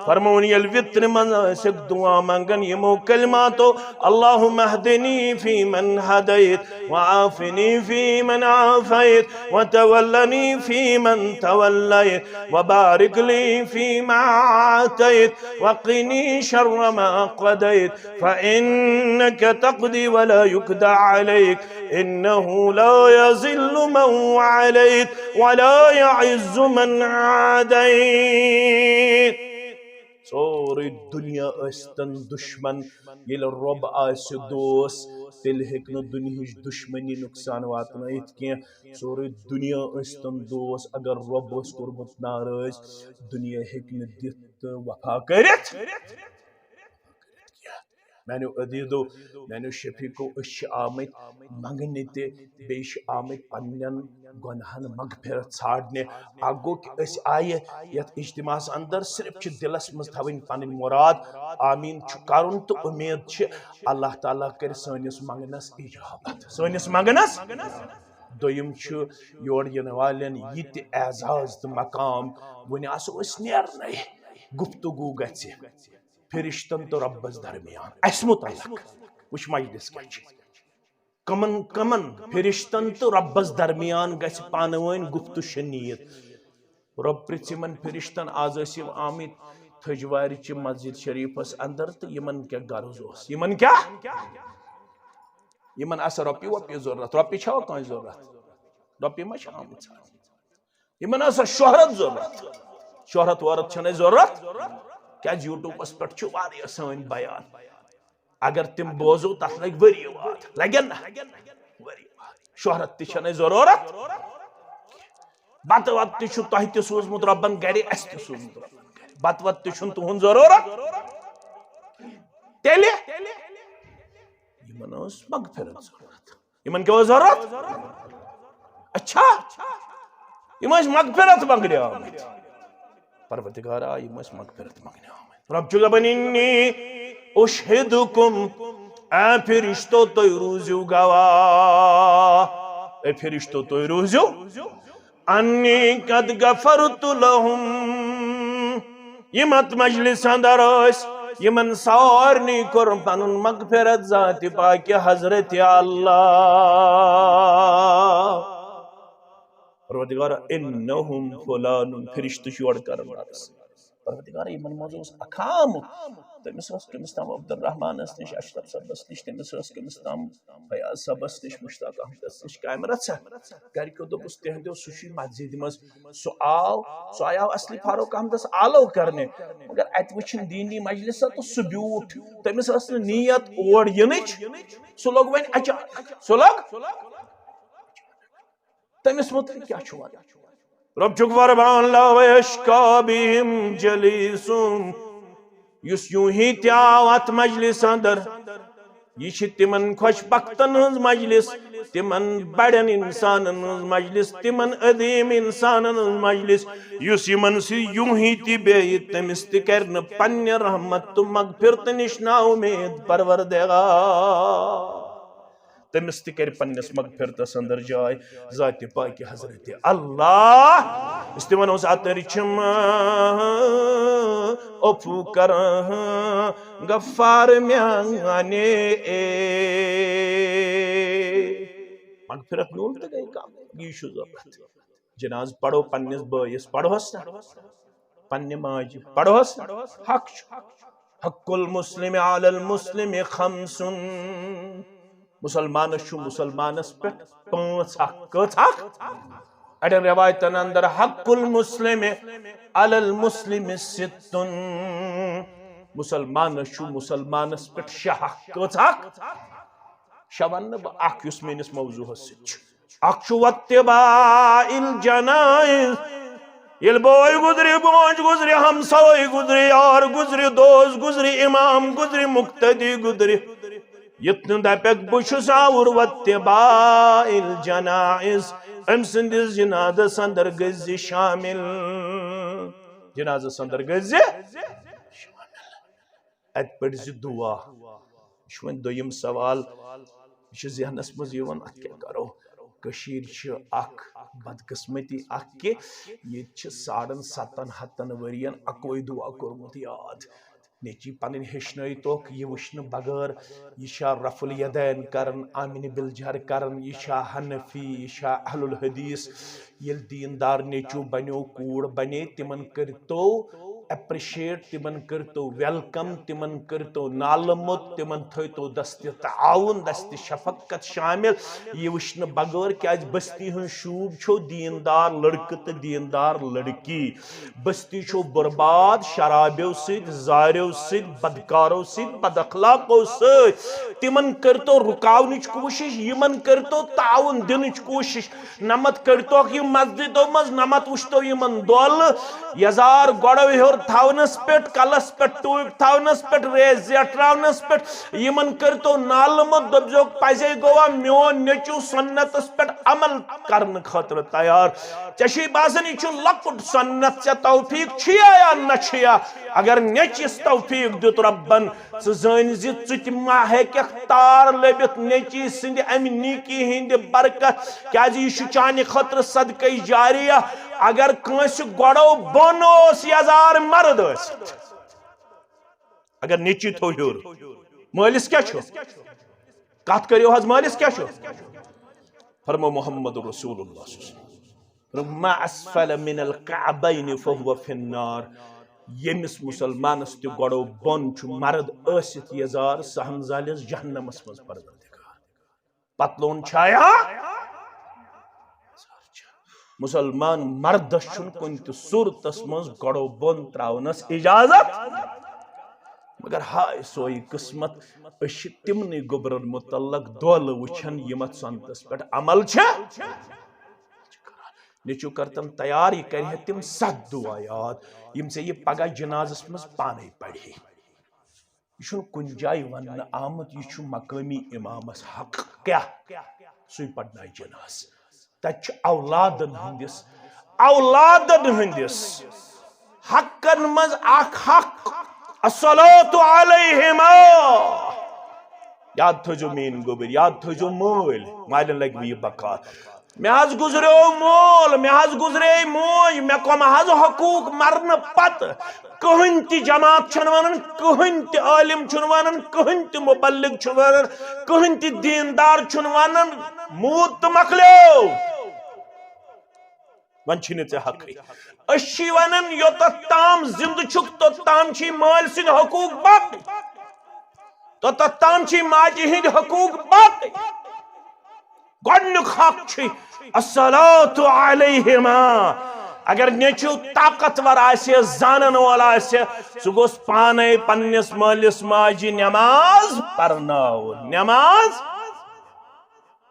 فرمون یل وطر من سک دعا منگن یمو کلماتو اللہم اہدنی فی من ہدیت وعافنی فی من عافیت وتولنی فی من تولیت وبارک لی فی ما عاتیت وقنی شر ما قدیت فإنک تقدی ولا یکدع علیک انہو لا یزل من علیت ولا یعز من عادیت سوری دنیا استن دشمن یل رب آس دوس تیل ہکن دنہش دشمنی نقصان واتنائت کی سوری دنیا استن دوس اگر رب اس قربت ناراض دنیا ہکن دت وفا کرت میں نے عدیدو میں نے شفیقو اش آمد منگنے تے بیش آمد پنین گناہن مغفرت ژھانڈنے اگو کہ اس آئے یت اجتماع اندر صرف چھ دلس مز تھوین پنن مراد آمین چھ کرن تو امید چھ اللہ تعالیٰ کر سانس منگنس اجابت سانس منگنس دویم چھ یور ین والن یہ تہ اعزاز تو مقام ون آسو اس نیرنے گفتگو گژھِ فرشتن تو ربس درمیان اس متعلق وچ مجلس کیا کمن فرشتن تو ربس درمیان گژھِ پانوین گفتو شنیت رب پرژھمن فرشتن آز ٲسِو آمٕتۍ تھجوارِ چہِ مسجد شریفس اندر تو یمن کیا غرض اوس یمن کیا یمن آسا رۄپیہِ وۄپیہِ ضرورت رۄپیہِ چھوا کٲنٛسہِ ضرورت رۄپیہِ ما چھِ آمٕژ یمن آسا شہرت ضرورت شہرت وہرت چھنہٕ اَسہِ ضرورت کیا یوٹیوبس پہ سن بیان اگر تم بوزو تک لگ وری واد لگن شہرت تہ ضرورت بت وت تہ سوزمت ربن گھر اس تہ سوزمت ربن گھر بت وت تہ تہن ضرورت تیلے یمن مغفرت ضرورت یمن کیا ضرورت اچھا یم مغفرت منگنے آمت پروردگارا یم مغفرت منگنے آمت رب چھ دپان انی اشہدکم اے فرشتو تُہۍ روٗزِو گواہ اے فرشتو تُہۍ روٗزِو انی قد غفرت لہم یم ات مجلس اندر ٲسۍ یمن سارنٕے کوٚر پنُن مغفرت ذات پاکہِ حضرت اللہ پروردگار انہم فلان فرشتہ یور کرن عرض پروردگار یمن مز اوس اکام تمس اوس کمس تام عبد الرحمان نش اشرف صبس نش تمس اوس کمس تام فیاض صبس نش مشتاق احمد نش کامہ رژھا گرکو دوپس تہندو سہ مسجد مز سہ آو اصلی فاروق احمدس آلو کرنے مگر ات وچھن دینی مجلس تو سہ بیوٹھ تمس ٲس نہٕ نیت اور ینچ سہ لوگ وۄنۍ اچانک سہ لوگ تمس متعلق کیا چھو رب چھُکھ فرمان لا یشقی بہم جلیسُم یُس یوں ہی تہِ آو اتھ مجلس اندر یہ چھ تمن خوش بختن ہنز مجلس تمن بڑن انسانن ہنز مجلس تمن عظیم انسانن ہنز مجلس یُس یمن سی یوں ہی تہِ بیٚیہِ تٔمِس تہِ کر نہٕ پننہِ رحمت تہٕ مغفرت نش نا امید پروردگار تمس تہ کر پنس مغفرتس اندر جائے ذات پاک حضرت اللہ اس تمن اس اتر چھم افو کر غفار میانے مغفرت میول تو گئی کام یہ چھُ ضرورت جناز پڑھو پنس بٲیس پڑھوس نا پنہ ماجہ پڑھوس حق حق المسلم علی المسلم خمس مسلمانس چھُ مسلمانس پہ پانچ حق کٔژ حق اڑین روایتن اندر حق المسلم علی المسلم ستن مسلمانس چھُ مسلمانس پہ شےٚ حق کٔژ حق شےٚ ونہٕ بہٕ اکھ یُس میٲنس موضوعس سۭتۍ چھُ اکھ چھُ واتباع الجنائز ییٚلہِ بوے گُزرِ بونج گُزرِ ہمساے گُزرِ یار گُزرِ دوست گُزرِ امام گُزرِ مقتدی گُزرِ یتن دپک بچس آور واتباع الجنائز ام سندس جنازس اندر گز شامل جنازس اندر گز شامل ات پڑھ دعا یہ دویم سوال یہ ذہنس مز یوان ات کیا کرو کشیر چھ اخ بدقسمتی اخ کہ یہ 7.5 ورین اکوئی دعا کورمت یاد نیچی پنن ہیچنائی توک یہ وشن بغیر یہ شاہ رفع الیدین کرن آمین بالجہر کرن یہ شاہ حنفی یہ شاہ اہل الحدیث یل دیندار نیچو بنیو کوڑ بنے تمن کرتو اپریشیٹ تمن کرتو ویلکم تمن کرتو نالمت تمن تھیتو دست تعاون دست شفقت شامل یہ وشن بغیر کیاز بستی ہن شوب چھو دیندار لڑکہ تو دیندار لڑکی بستی چھو برباد شرابیو سید زاریو سید بدکارو سید بد اخلاقو سید تمن کرتو رکاونچ کوشش یمن کرتو تعاون دنچ کوشش نمت کرتو کہ مسجدو مز نمت وشتو یمن دول یزار گوڑو ہور تھاونس پیٹ کلس پیٹ ٹوب تھاونس پیٹ ریز زیٹراونس پیٹ یمن کرتو نالمت دبزوک پائزے گوا میون نیچو سنتس پیٹ عمل کرن خطر تیار چشی بازنی چھو لکٹ سنت سے توفیق چھیا یا نچھیا اگر نیچیس توفیق دیت ربن سزین زی چتما ہے کہ تار لبت نیچی سند امی نیکی ہند برکت کیا جی شچانی خطر صدقہ جاریہ اگر کنس گوڑو بونوس یزار مرد اگر نیچی تو ہور مالس کیا چھو کات کریو حض مالس کیا چھو فرمو محمد رسول اللہ صلی اللہ علیہ وسلم ما اسفل من القعبین فهو فی النار یمس مسلمانس تی گوڑو بون چھو مرد ایست یزار سہن زالس جہنم اسمز پروردگار پتلون چھایا مسلمان مردس چھن کنت صورتس مز گوڑو بون تراونس اجازت مگر ہائے سوئی قسمت اش تمنی گبرن متعلق دول وچھن یمت سنتس پہ عمل چھ نیچو کرتن تیار یہ کرے تم 7 دعا یاد یم سے یہ پگہ جنازس مز پانے پڑھی یہ چھن کن جائے ون آمد یہ چھو مقامی امامس حق کیا سوئی پڑھنا جناز تچ اولادن ہندس حقن مز اخ حق الصلاة علیہما یاد تھو مین گوبر یاد تھو مول مالن لگ بھی بکات میں حض گزریو مول میں حض گزرے موج میں کم حض حقوق مرن پت کہن تی جماعت چھن ونن کہن تی عالم چھن ونن کہن تی مبلغ چھن ونن کہن تی دیندار چھن ونن موت مکلیو ون چھنی ژے حقی اشی ونن یوتت تام زند چھک توت تام چھی مال سند حقوق باقی توتت تام چھی ماجی ہند حقوق باقی گۄڈنیُک حق چھی الصلاۃ علیہما اگر نیچو طاقتور آسے زانن وول آسے سہ گوس پانے پننس مالس ماجی نماز پرناون نماز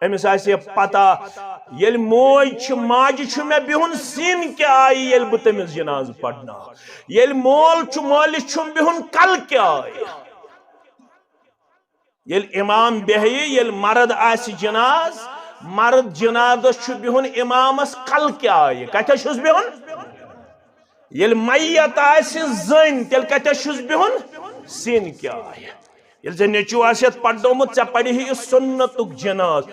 امس آسے پتہ یل موج چھ ماجی چھ مے بہن سین کیا آئی یل بہ تمس جناز پڑھنا یل مول چھ مالس چھ بہن کل کیا آئی یل امام بہی یل مرد آس جناز مرد جنازس چھ بہن امامس کل کیا آئی کتھس چھس بہن یل میت آس زن تیل کتھس چھس بہن سین کیا آئی یل ژے نیچو آسیت پڑھومت ژے پڑھی سنتک جناز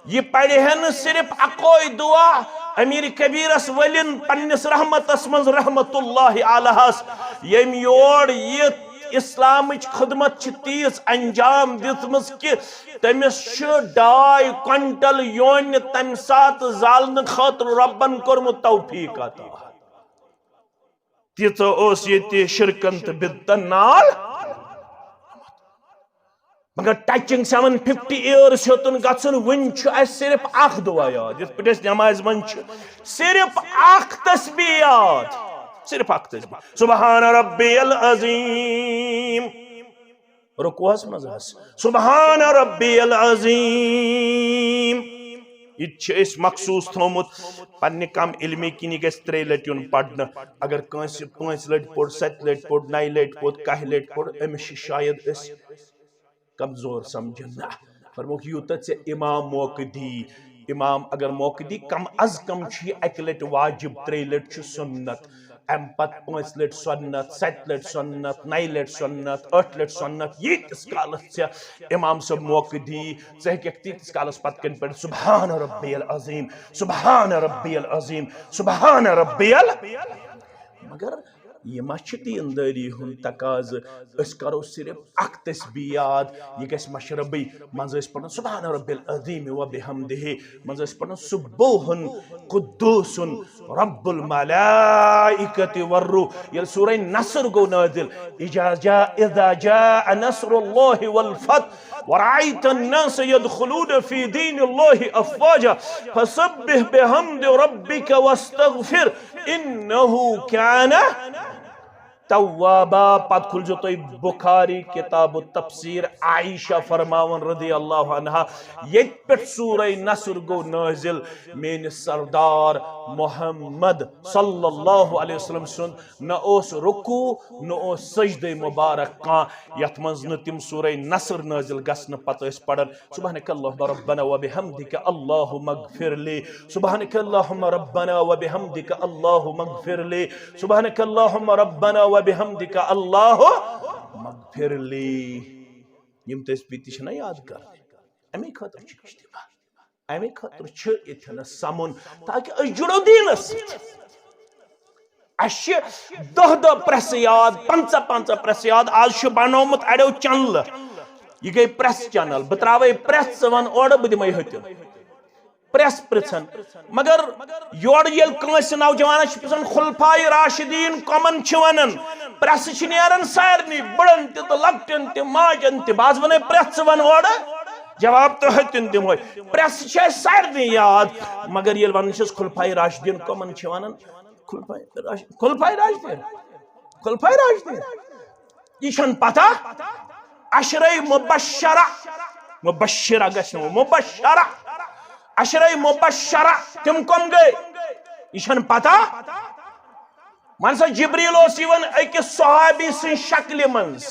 یہ پڑھے نا صرف اکوئی دعا امیر کبیرس ولین پنس رحمتس من رحمت اللہ علیہس یم یور یہ اسلامچ خدمت چھ تیز انجام دتمس کہ تمس 2.5 کوئنٹل یون تم سات زالن خاطر ربن کورمت توفیق عطا تیژ اوس یہ شرکن تو بدتن نال مگر ٹچنگ 750 ایئرس ہیوتن گژھن ون صرف اخ دعا یاد یت پٹس نماز من صرف اخ تسبیح یاد صرف اخ تسبیح سبحان ربی العظیم رکوعس مز سبحان ربی العظیم یہ مخصوص تھومت پنہ کم علمی کنی گھس 3 لٹ یون پڑھنا اگر کنس 5 لٹ پوڑ 7 لٹ پوڑ 9 لٹ پوڑ 10 لٹ پوڑ امس شاید اس کمزور سمجھنا فرموک یوتہ ژے امام موقع دی امام اگر موقع دی کم از کم چھ 1 لٹ واجب 3 لٹ چھ سنت ام پت 5 لٹ سنت 7 لٹ سنت 9 لٹ سنت 8 لٹ سنت یتس کالس ژے امام صاحب موقع دی ژے ہیکھ تیتس کالس پت کن پڑھ سبحان ربی العظیم سبحان ربی العظیم سبحان ربی مگر یہ ما چھ دینداری ہن تقاض اس کرو صرف اخ تسبیح یاد یہ گژھِ مشربی منز اس پڑھن سبحان رب العظیم و بحمدہ منز اس پڑھن سبوح قدوس رب الملائکۃ والروح یہ سورہ نصر گو نازل اذا جاء نصر اللہ والفتح ورأيت الناس يدخلون في دين الله أفواجا فسبح بحمد ربك واستغفر إنه كان توابا پت کھل جو تو بخاری کتاب التفسیر عائشہ فرماون رضی اللہ عنہ یک پٹ سورہ نصر گو نازل مین سردار محمد صلی اللہ علیہ وسلم سن نہ اوس رکو نہ اوس سجدہ مبارک کان یت منز نہ تم سورہ نصر نازل گسن پتہ اس پڑھن سبحانک اللہم ربنا وبحمدک اللہم اغفر لی سبحانک اللہم ربنا وبحمدک اللہم اغفر لی سبحانک اللہم ربنا وبحمدک اللہ مغفر لی یم تسبیح تہ چھنا یاد کر امی خاطر چھ اجتماع امی خاطر چھ اتنا سمن تاکہ اس جڑو دینس اش 10 پریس یاد 5 پریس یاد آج چھ بنومت اڑو چینل یہ گئی پریس چینل بتراوے پریس ون اور بہ دمے ہتن پریس پرچن مگر یور یل کنس نوجوان چھ پرچن خلفائے راشدین کمن چھ ونن پریس چھ نیرن سارنی بڑن تہ لکٹن تہ ماجن تہ باز ونے پریس ون اور جواب تو ہتن دم ہوئی پریس چھ سارنی یاد مگر یل ون چھ خلفائے راشدین کمن چھ ونن خلفائے راشدین یہ چھن پتہ عشرہ مبشرہ گژھن مبشرہ عشرہ مبشرہ تم کم گئے یہ چھن پتہ من سا جبریل اوس یوان اکس صحابی سن شکل منز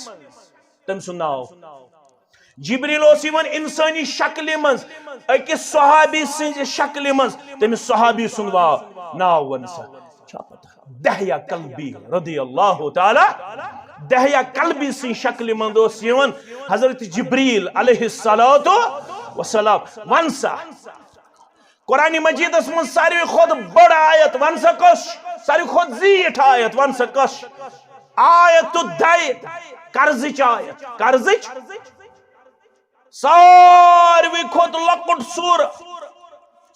تم سن ناو جبریل اوس یوان انسانی شکل منز اکس صحابی سن شکل منز تم صحابی سن ناو ون سا چھا پتہ دہیہ قلبی رضی اللہ تعالی دہیہ قلبی سن شکل منز اوس یوان حضرت جبریل علیہ السلام ون سا قرآن مجید اس من ساروی خود بڑ آیت ون سا کش ساروی خود زیٹ آیت ون سا کش آیت الدین قرضچ آیت قرضچ ساروی خود لکٹ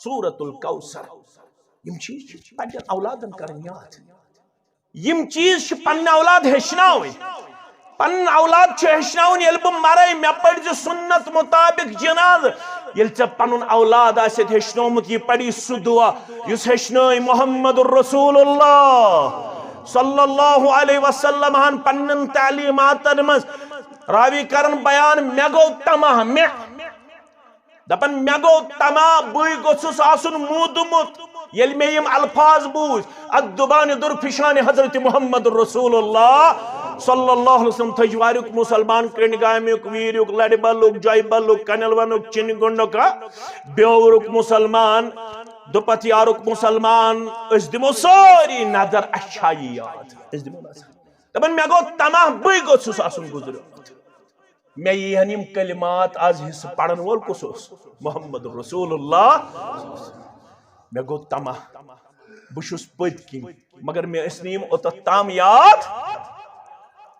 سورت الکوثر یم چیز پنن اولادن کرن یاد یم چیز پنن اولاد ہیچناویں پن اولاد ہیچناون یل بہ مرے مے پڑ سنت مطابق جناز یل ژے پنن اولاد آست ہیچنومت یہ پڑی سہ دعا یس ہیچنٲے محمد الرسول اللہ صلی اللہ علیہ وسلم ہن پنن تعلیماتن مز راوی کرن بیان مے گو تمہ مے دپن مے گو تمہ بے گوسس آسن مودمت یل میں یم الفاظ بوز ادبان درفشان حضرت محمد رسول اللہ صلی اللہ علیہ وسلم تھجواریک مسلمان کرنگامیک ویریک لڑ بلوک جائی بلوک کنل ونک چن گنڈک بیورک مسلمان دپت یارک مسلمان اس دمو ساری نظر اچھائی یاد اس دمو نظر دپن مے گو تمہ بے گوسس آسن گزریومت میں یہ یم کلمات آز حصہ پڑھن وول کس محمد رسول اللہ میں گو تمہ بشس پت کن مگر میں اس نیم اوتت تام یاد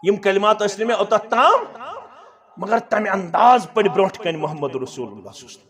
یم کلمات اس میں اوتت تام مگر تمہ انداز پڑ برونٹ کن محمد رسول اللہ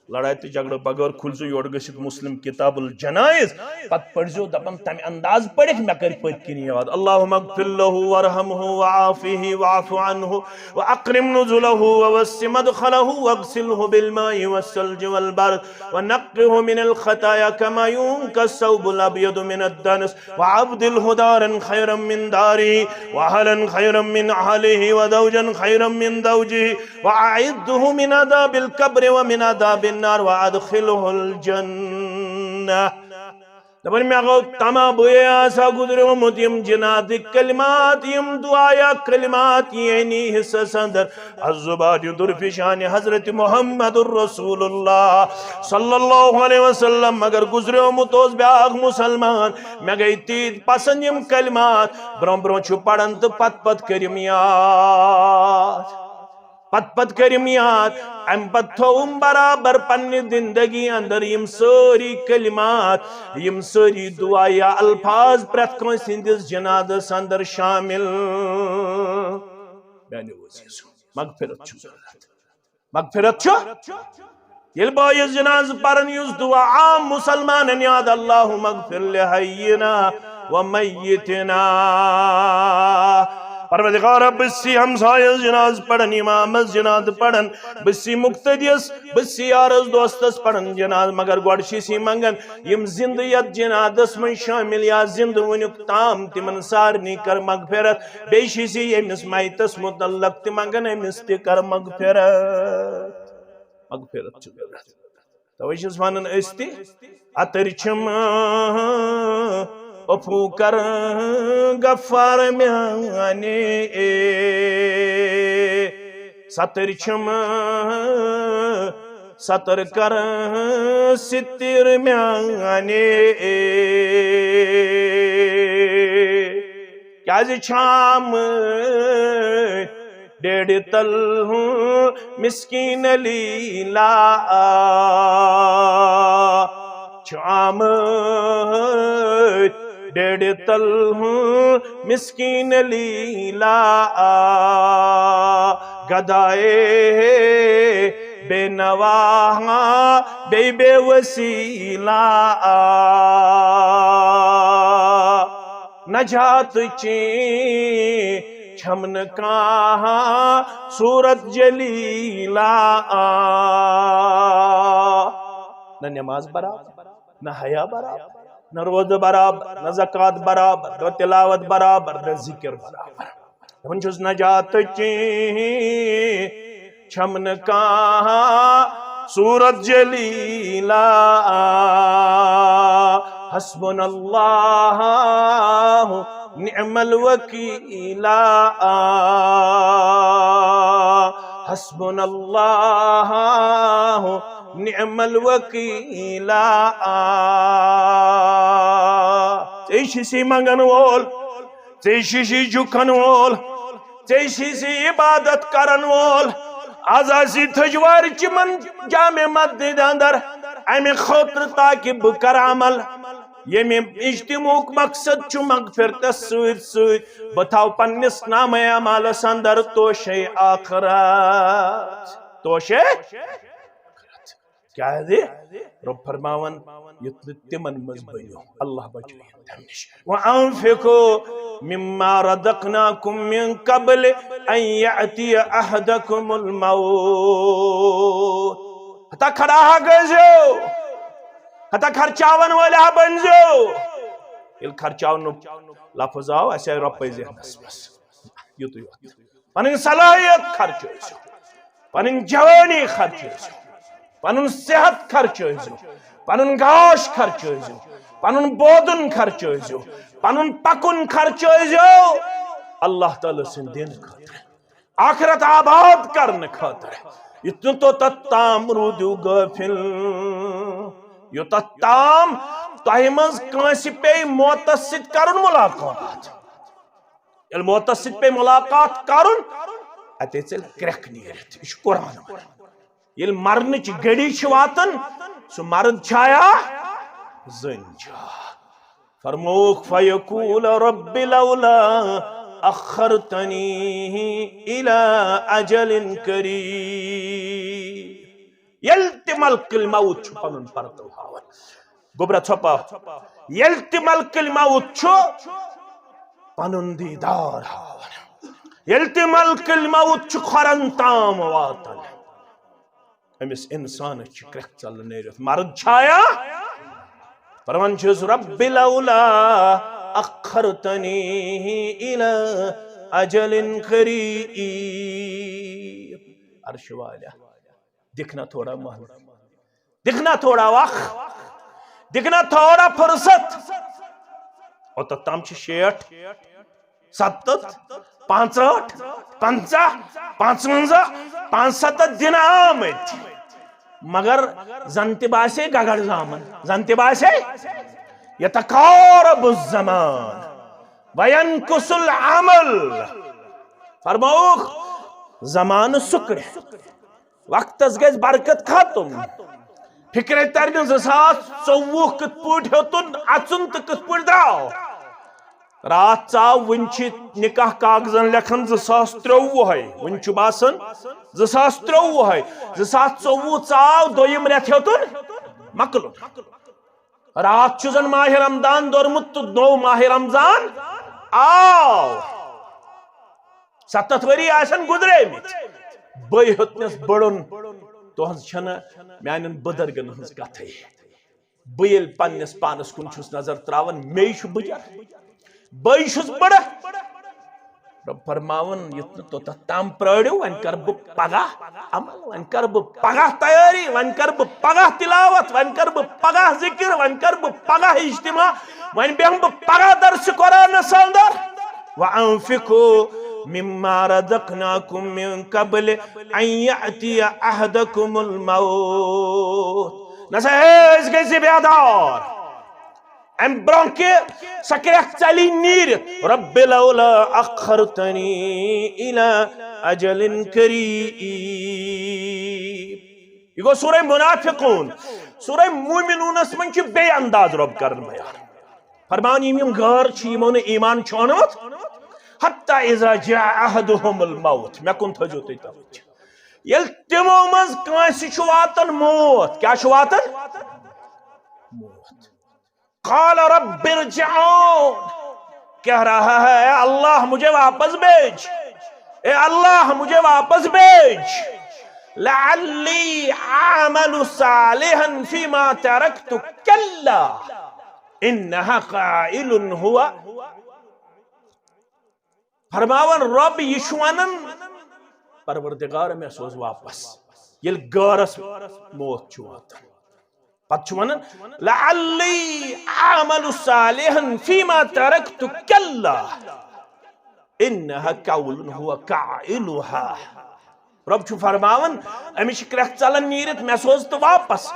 لڑائی تو جھگڑ بغیر کھلزو یور گژھت مسلم کتاب الجنائز پت پڑھزو دپن تمہ انداز پڑھک مے کر پت کن یاد اللہم اغفر له وارحمه وعافه واعف عنه واکرم نزله ووسع مدخله واغسله بالماء والثلج والبرد ونقه من الخطايا كما ينقى الثوب الابيض من الدنس وعبدله دارا خيرا من داره واهلا خيرا من اهله وزوجا خيرا من زوجه واعده من عذاب القبر ومن عذاب النار وادخله الجنہ دپن مے گو تمہ بے آسا گزریومت یم جنات کلمات یم دعایا کلمات یعنی حصہ سندر الزباد درفشان حضرت محمد الرسول اللہ صلی اللہ علیہ وسلم مگر گزریومت اس بیاغ مسلمان مے گئی تیت پسند یم کلمات برون برون چھ پڑھن تو پت پت کریم یاد پت پت کریم یاد ام پت تھوم برابر پنی زندگی اندر یم ساری کلمات یم ساری دعا یا الفاظ پرت کن سندس جنادس اندر شامل یعنی مغفرت چھو ضرورت مغفرت چھو یل بایز جناز پرن یس دعا عام مسلمان یاد اللہم اغفر لحینا ومیتنا پروردگار بسی ہمسایس جناز پڑھن امام جناز پڑھن بسی مقتدیس بسی یارس دوستس پڑھن جناز مگر گوڑشی سی منگن یم زندیت جنادس من شامل یا زند ونک تام تمن سارنی کر مغفرت بیشی سی یمس مائتس متعلق تمنگن امس تی کر مغفرت مغفرت چھ تویشس ونن استی اتر چھم افو کر غفار میانے ستر چھم ستر کر ستر میانے کیا جی چھام ڈیڑھ تل مسکین لیلا چھام ڈیڑھ تل مسکین لیلا گدائے بے نواہ بے وسیلہ نجات چین چھمن کہاں صورت جلیلہ نہ نماز برابر نہ حیا برابر نہ روز برابر نہ زکوٰۃ برابر نہ تلاوت برابر نہ ذکر برابر ونچس نجات چین چھمن کہاں صورت جلیلہ حسبنا اللہ نعم الوکیل حسبنا اللہ نعم الوکیل ژے سی منگن وول ژے سی جھکن وول ژے سی عبادت کرن وول آز آسی تھجوار چمن جامع مسجد اندر امہ خاطر تاکہ بہ کر عمل یم اجتماعک مقصد چھ مغفرتس ست ست بہ تھاو پننس نامہ اعمالس اندر توشے آخرت توشے کیا دے رب فرماون یتن تمن مز بنیو اللہ بچو تم نش وانفقوا مما رزقناكم من قبل ان ياتي احدكم الموت ہتا کھڑا گزو ہتا خرچاون والا بنزو یل خرچاون لفظ آو اسے رپے ذہنس مس یوت پن صلاحیت خرچ پن جوانی خرچ پن صحت خرچ پن گاش خرچ پن بودن خرچ پن پکن خرچ اللہ تعالی سن دین خاطر آخرت آباد کرنے خاطر اتن تو تتام رودو غافل یوتتام تہ مز کانسی پہ موتس ست کرن ملاقات یل موتس ست پہ ملاقات کرن اتے چل کرک نیرت یہ قرآن یل مرنچ گڑی واتن سو مرد چھایا زن چھا فرموک فیقول رب لولا اخرتنی الى اجل قریب یلت ملک الموت چھو پنن پرتو ہاون گبرہ چھپا یلت ملک الموت چھو پنن دیدار ہاون یلت ملک الموت چھو خورن تام واتن امس انسان چھ کرک چل نیرت مرد چھایا فرمان چھس رب لولا اخرتنی الى اجل قریب عرش والا دکھنا تھوڑا محل دکھنا تھوڑا وقت دکھنا تھوڑا فرصت اور تتام چھ 60 70 65 50 55 65 دن آمد مگر زنتی باسے گگڑ زامن زنتی باسے یتقارب الزمان وینکس العمل فرموک زمان سکڑ وقت گز برکت ختم فکر ترن 2024 کت پوٹ ہوتن اچن تو کت پوٹ دراو رات چاو ونچ نکاح کاغذن لکھن 2023 ہے ونچ باسن 2023 ہے 2024 چاو دویم ریت ہوتن مکلو رات چزن ماہ رمضان دورمت تو نو ماہ رمضان آو 7 وری آسن گزرے مت بے ہوتنس بڑن تو ہنس چھنا میانن بدرگن ہنس کتھے بیل پنس پانس کن چھس نظر تراون میش بجر بے چھس بڑا رب فرماون یتن تو تام پرڑیو ون کر ب پگہ عمل ون کر ب پگہ تیاری ون کر ب پگہ تلاوت ون کر ب پگہ ذکر ون کر ب پگہ اجتماع ون بہم ب پگہ درس قرآن اندر وانفقوا مما رزقناكم من قبل ان ياتي احدكم الموت نسا گزی بیدار ام برونکہ سکریک چلی نیرت رب لولا اخرتنی الى اجل قریب یہ گو سورہ منافقون سورہ مومنون اس من چھ بے انداز رب کرن بیان فرمان یم غار چھ یمون ایمان چھونوت حتی اذا جاء احدهم الموت میں کن تھجو تی توجہ یل تمو مز کانسی چھ واتن موت کیا چھ واتن موت قال رب ارجعون کہہ رہا ہے اللہ مجھے واپس بھیج اے اللہ مجھے واپس بھیج لعلی اعمل صالحا فيما تركت كلا انها قائل هو فرماون رب یشوانن پروردگار میں سوز واپس یل گارس موت چھوات پت چھوانن لعلی اعمل صالحا فيما تركت كلا انها قول هو قائلها رب چھو فرماون امیش کرخ چلن نیرت میں سوز تو واپس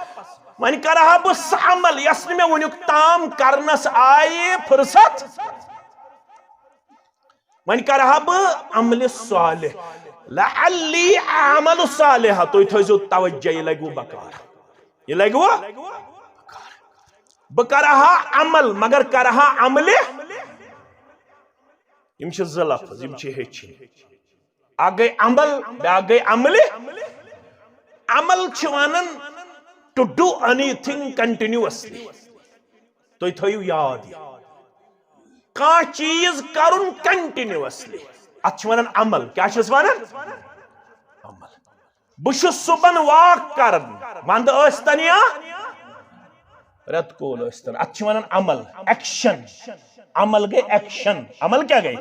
ون کرہا بس عمل یسن میں ونیک تام کرنس آئے فرصت ون کرہا بہ عمل صالح لعلی اعمل صالح تو تھزو توجہ یہ لگو بکار یہ لگو بکار بکرہا عمل مگر کرہا عمل یم چھ زلفظ یم چھ ہچ آگئی عمل بیاگئی عمل عمل چھ ونن to do anything continuously. تو تھیو یاد کان چیز کرن continuously اتھ ونان عمل. کیا چھس ونان؟ عمل. بشس صبح واک کرن وند ٲسۍتن یا رت کول ٲسۍتن اتھ ونان عمل ایکشن. عمل گئی ایکشن. عمل کیا گئی؟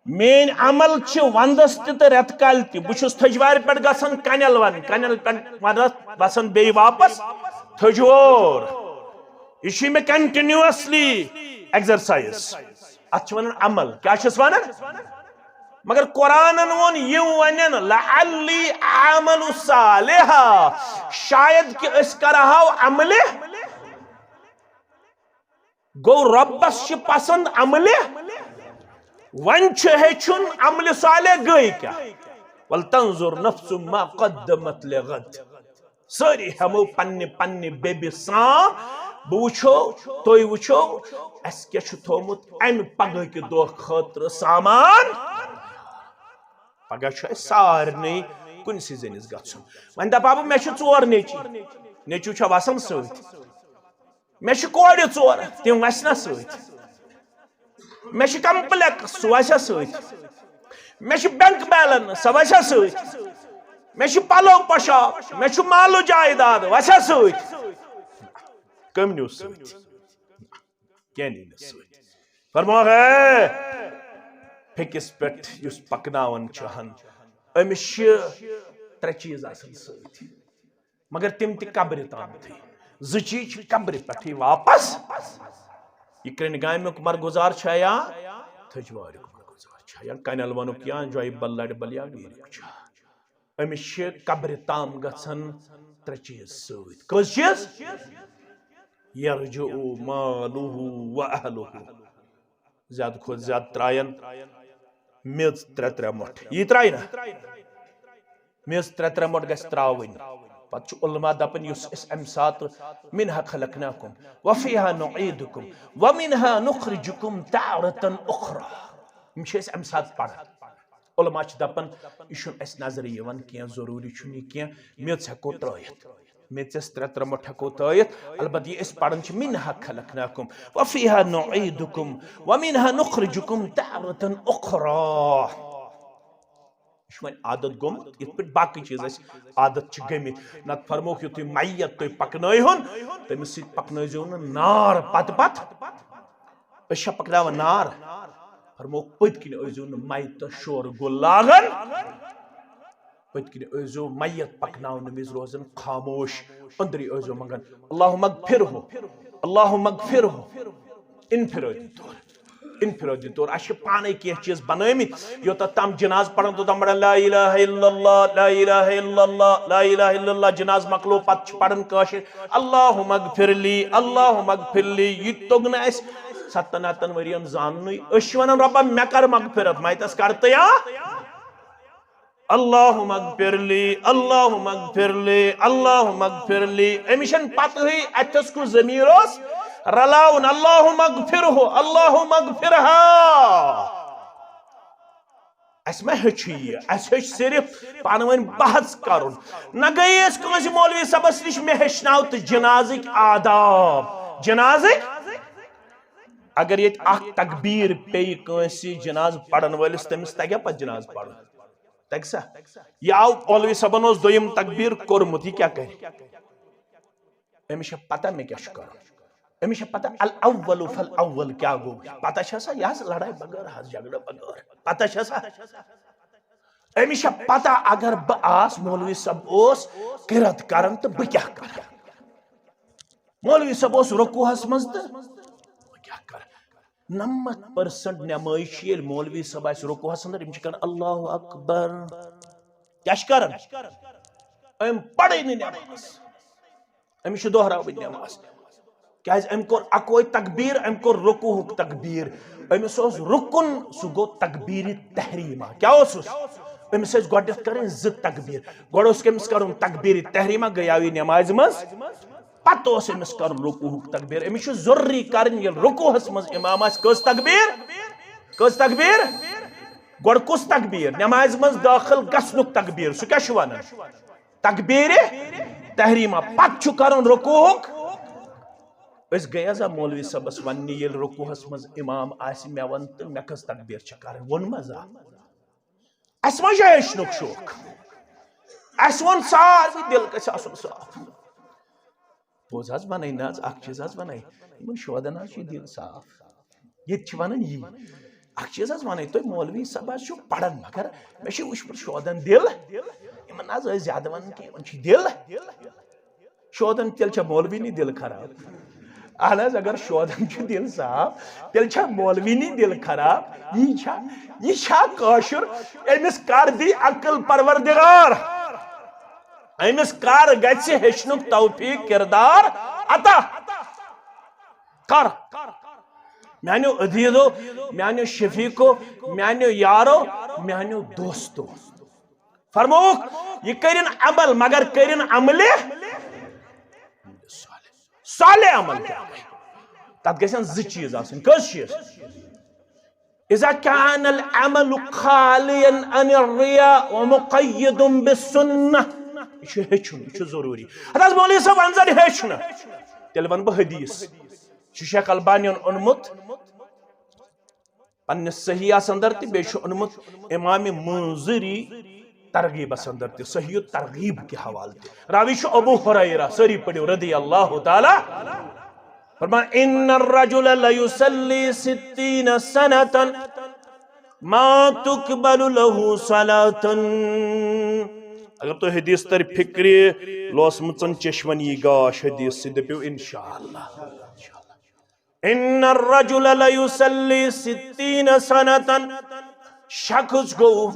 مین عمل چھ وندس تہ رت کال تہ بشس تھجوار پہ گژھان کنل ون کنل پہ وسان بی واپس تھجور. یہ میں کنٹینیوسلی ایگزرسائز اتھ ونان عمل. کیا چھس ونان؟ مگر قرآن ون یہ ونن لعلی اعمل صالحا شاید کہ اس کرہو عمل. گو ربس چھ پسند عمل ون چھ ہیچن عمل صالح گئی کیا ولتنظر نفس ما قدمت لغد. ساری ہمو پنہ پنہ بیبی سان بہ وچھو تھی وچھو اس کیا چھ تھومت امہ پگہ کہ دہ خاطر سامان. پگہ چھ اس سارنی کنسی زنس گژھن. ون دپا بہ مے چھ ژور نیچی. نیچو چھا وسان ست. مے چھ کورِ ژور تم وسنا ست. مے چھ کمپلیکس سہ وسیا ست. مے چھ بینک بیلنس سہ وسیا ست. مے چھ پلو پوشاک مے چھ مالو جائیداد وسیا ست. کم نیو ست کی نی ست. فرمو ہے پھکس پٹ یس پکناون چہن امس ترے چیز آسان ست مگر تم تہ قبر تام تھی. ز چیز قبر پٹھ واپس یہ کرن گامیک مرگزار چھا یا تھجوار مرگزار چھا یا کنل ونک یا جوئی بل لڑ بل یا ویر چھا. امس قبر تام گژھن ترے چیز ست. کس چیز؟ یرجع مالہ و اہلہ. زیادہ کھت زیادہ ترائن میز ترے مٹھ. یہ ترائی نا میز ترے مٹھ گژھِ تراوٕنۍ. پتہ چھ علماء دپن یس اس ام سات منها خلقناکم وفیها نعیدکم ومنها نخرجکم تارة اخرى. یم چھ اس ام سات پڑھان. علماء چھ دپن یہ چھن اس نظر یوان کینٛہہ ضروری چھن یہ کینٛہہ میز ہیکو ترٲیِتھ. میژس ترے مٹھ ہیکو ترٲیِتھ البتہ یہ اس پڑھان چھ منها خلقناکم وفیها نعیدکم ومنها نخرجکم تارة اخرى. یہ عادت گومت یہ پہ باقی چیز اس عادت چھ گمت. نت فرموک یو تھی میت تھی پکنائی ہون تمس سۭتۍ پکنٲیزیو نہٕ نار پتہ پتہ أسۍ چھا پکناوان نار. فرموک پٔتۍ کِنۍ ٲسۍزیو نہٕ میتس شور گُل لاگان. پٔتۍ کِنۍ ٲسۍزیو میت پکناونہٕ وِزِ روزان خاموش. أنٛدری ٲسۍزیو منگان اللہُم اغفرہُ اللہُم اغفرہُ انفرادی طور انفرادی طور. اس پانے کی چیز بنٲمٕتۍ یوتتھ تام جناز پڑھان توتام پڑھان لا الہ الا اللہ لا الہ الا اللہ لا الہ الا اللہ. جناز مکلو پتہ چھ پڑھان کٲشر اللہُم اغفر لی اللہُم اغفر لی. یہ توٚگ نہٕ اسہِ 7 ؤرین زاننٕے. أسۍ چھِ ونان رۄبا مےٚ کر مغفرت میتس کر تہٕ یا اللہُم اغفر لی اللہُم اغفر لی اللہُم اغفر لی. أمِس چھنہٕ پتہٕے اتھس کُس ضمیٖر اوس رلاون اللہُم اغفرہُ اللہُم اغفرہا. اس میں ہچ یہ اس ہچ صرف پانوین بحث کرن. نہ گئی اس کنسی مولوی صاحبس نش میں ہچناو تو جنازک آداب. جنازک اگر یہ اخ تکبیر پی کنسی جناز پڑھن ولس تمس تگیا پت جناز پڑھن تگ سا. یہ آو مولوی صاحبن اس دویم تکبیر کورمت. یہ کیا کرے؟ امس پتہ میں کیا کرن. امس پتہ الاول فالاول کیا گو. پتہ چھسا یہ لڑائی بغیر حس جھگڑا بغیر پتہ چھسا. امس پتہ اگر بہ آس مولوی صاحب اوس قرات کرن تو بہ کیا کر. مولوی صاحب اوس رکوعس مز تو کیا کر. 90% نمائش یل مولوی صاحب آس رکوعس اندر ام کرن اللہ اکبر. کیا کرن؟ ام پڑے نماز. امس دہراوٕنۍ نماز. کیاز ام کور اکوئی تکبیر ام کور رکوع تکبیر. امس اوس رکن سہ گو تکبیر تحریمہ. کیا اوس امس ٲسۍ گۄڈنیٚتھ کرٕنۍ 2 تکبیر. گۄڈٕ اوس کٔمِس کرُن تکبیر تحریمہ گٔیاو یہِ نمازِ منٛز. پتہٕ اوس أمِس کرُن رکوع تکبیر. أمِس چھُ ضروٗری کرٕنۍ ییٚلہِ رکوعس منٛز امام آسہِ کٔژ تکبیر؟ کٔژ تکبیر؟ گۄڈٕ کُس تکبیر؟ نمازِ منٛز دٲخل گژھنُک تکبیر. سُہ کیاہ چھُ وَنان؟ تکبیر تحریمہ پت کرن رکوعک اس گیا سا مولوی صاحبس وننی یل رکوعس مز امام آسی مے ون تو مے کس تکبیر چھ کرن ون مزا اس ما ہیچنک شوق اس ون ساری دل گژھِ آسُن صاف پوز حظ بنائی نا اخ چیز حظ بنائی یمن شودن حظ چھ دل صاف یہ چھ ونان یہ اخ چیز حظ بنائی تُہۍ مولوی صاحب حظ چھو پران مگر مے چھ وچھمُت شودن دل یمن حظ ٲسۍ زیادٕ ونان کہ یمن چھ دل شودن تیل چھ مولوی نی دل خراب اہن حظ اگر شودن چھ دل صاف تیل چھ مولوی نی دل خراب یہ چھا کاشر امس کر دی عقل پروردگار امس کر گژھِ ہیچنُک توفیق کردار عطا کر میانیو عزیزو میانیو شفیقو میانیو یارو میانیو دوستو فرموک یہ کرن عمل مگر کرن عمل صالح عمل کیا تب گژھن زٕ چیز آسن کس چیز اذا كان العمل خاليا عن الرياء ومقيد بالسنه یہ ہیچن یہ ضروری حضرت مولوی صاحب انزر ہیچن تیل ون بہ حدیث شیخ البانیون اونمت پنس صحیح اندر تہ بیچ اونمت امام منذری ترغیب اندر تہ صحیح ترغیب کے حوالے تہ راوی چھ ابو ہریرہ سری پڑھو رضی اللہ تعالی فرمان ان الرجل ليصلي 60 سنة ما تقبل له صلاة اگر تو حدیث تر فکری لوس مچن چشونی گاش حدیث سے دپیو انشاءاللہ ان الرجل ليصلي 60 سنة شخص گو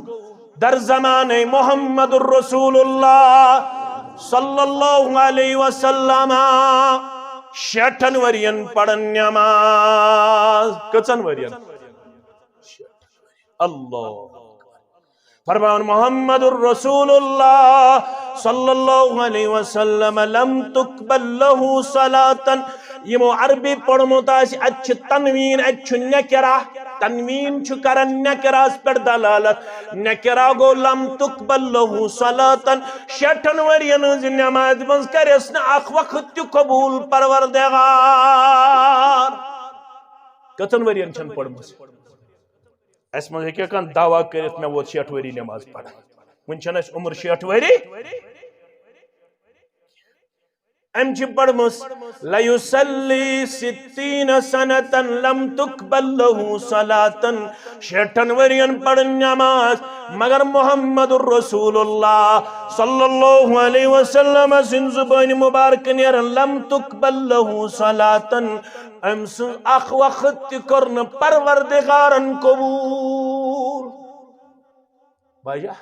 در زمان محمد الرسول اللہ صلی اللہ علیہ وسلم 60 ورین پڑھن نماز کچن ورین اللہ فرمان محمد الرسول اللہ صلی اللہ علیہ وسلم لم تقبل له صلاة یمو عربی پڑھمت آسی اچھ تنوین اچھ نکرہ تنوین چھ کرن نکراس پر دلالت نکرہ گو لم تقبل له صلاة 60 ورین نماز منز کرس نا اخ وقت تیو قبول پروردگار کتن ورین چھن پڑھمت اس منز ہے کان دعویٰ کرت میں وہ 60 وری نماز پڑھا ون چھن اس عمر 60 وری ام چھ پڑھمس لیصلی 60 سنة لم تقبل له صلاة 60 ورین پڑھن نماز مگر محمد الرسول اللہ صلی اللہ علیہ وسلم سن زبان مبارک نیر لم تقبل له صلاة ام سن اخ وقت کرن پروردگارن قبول باجا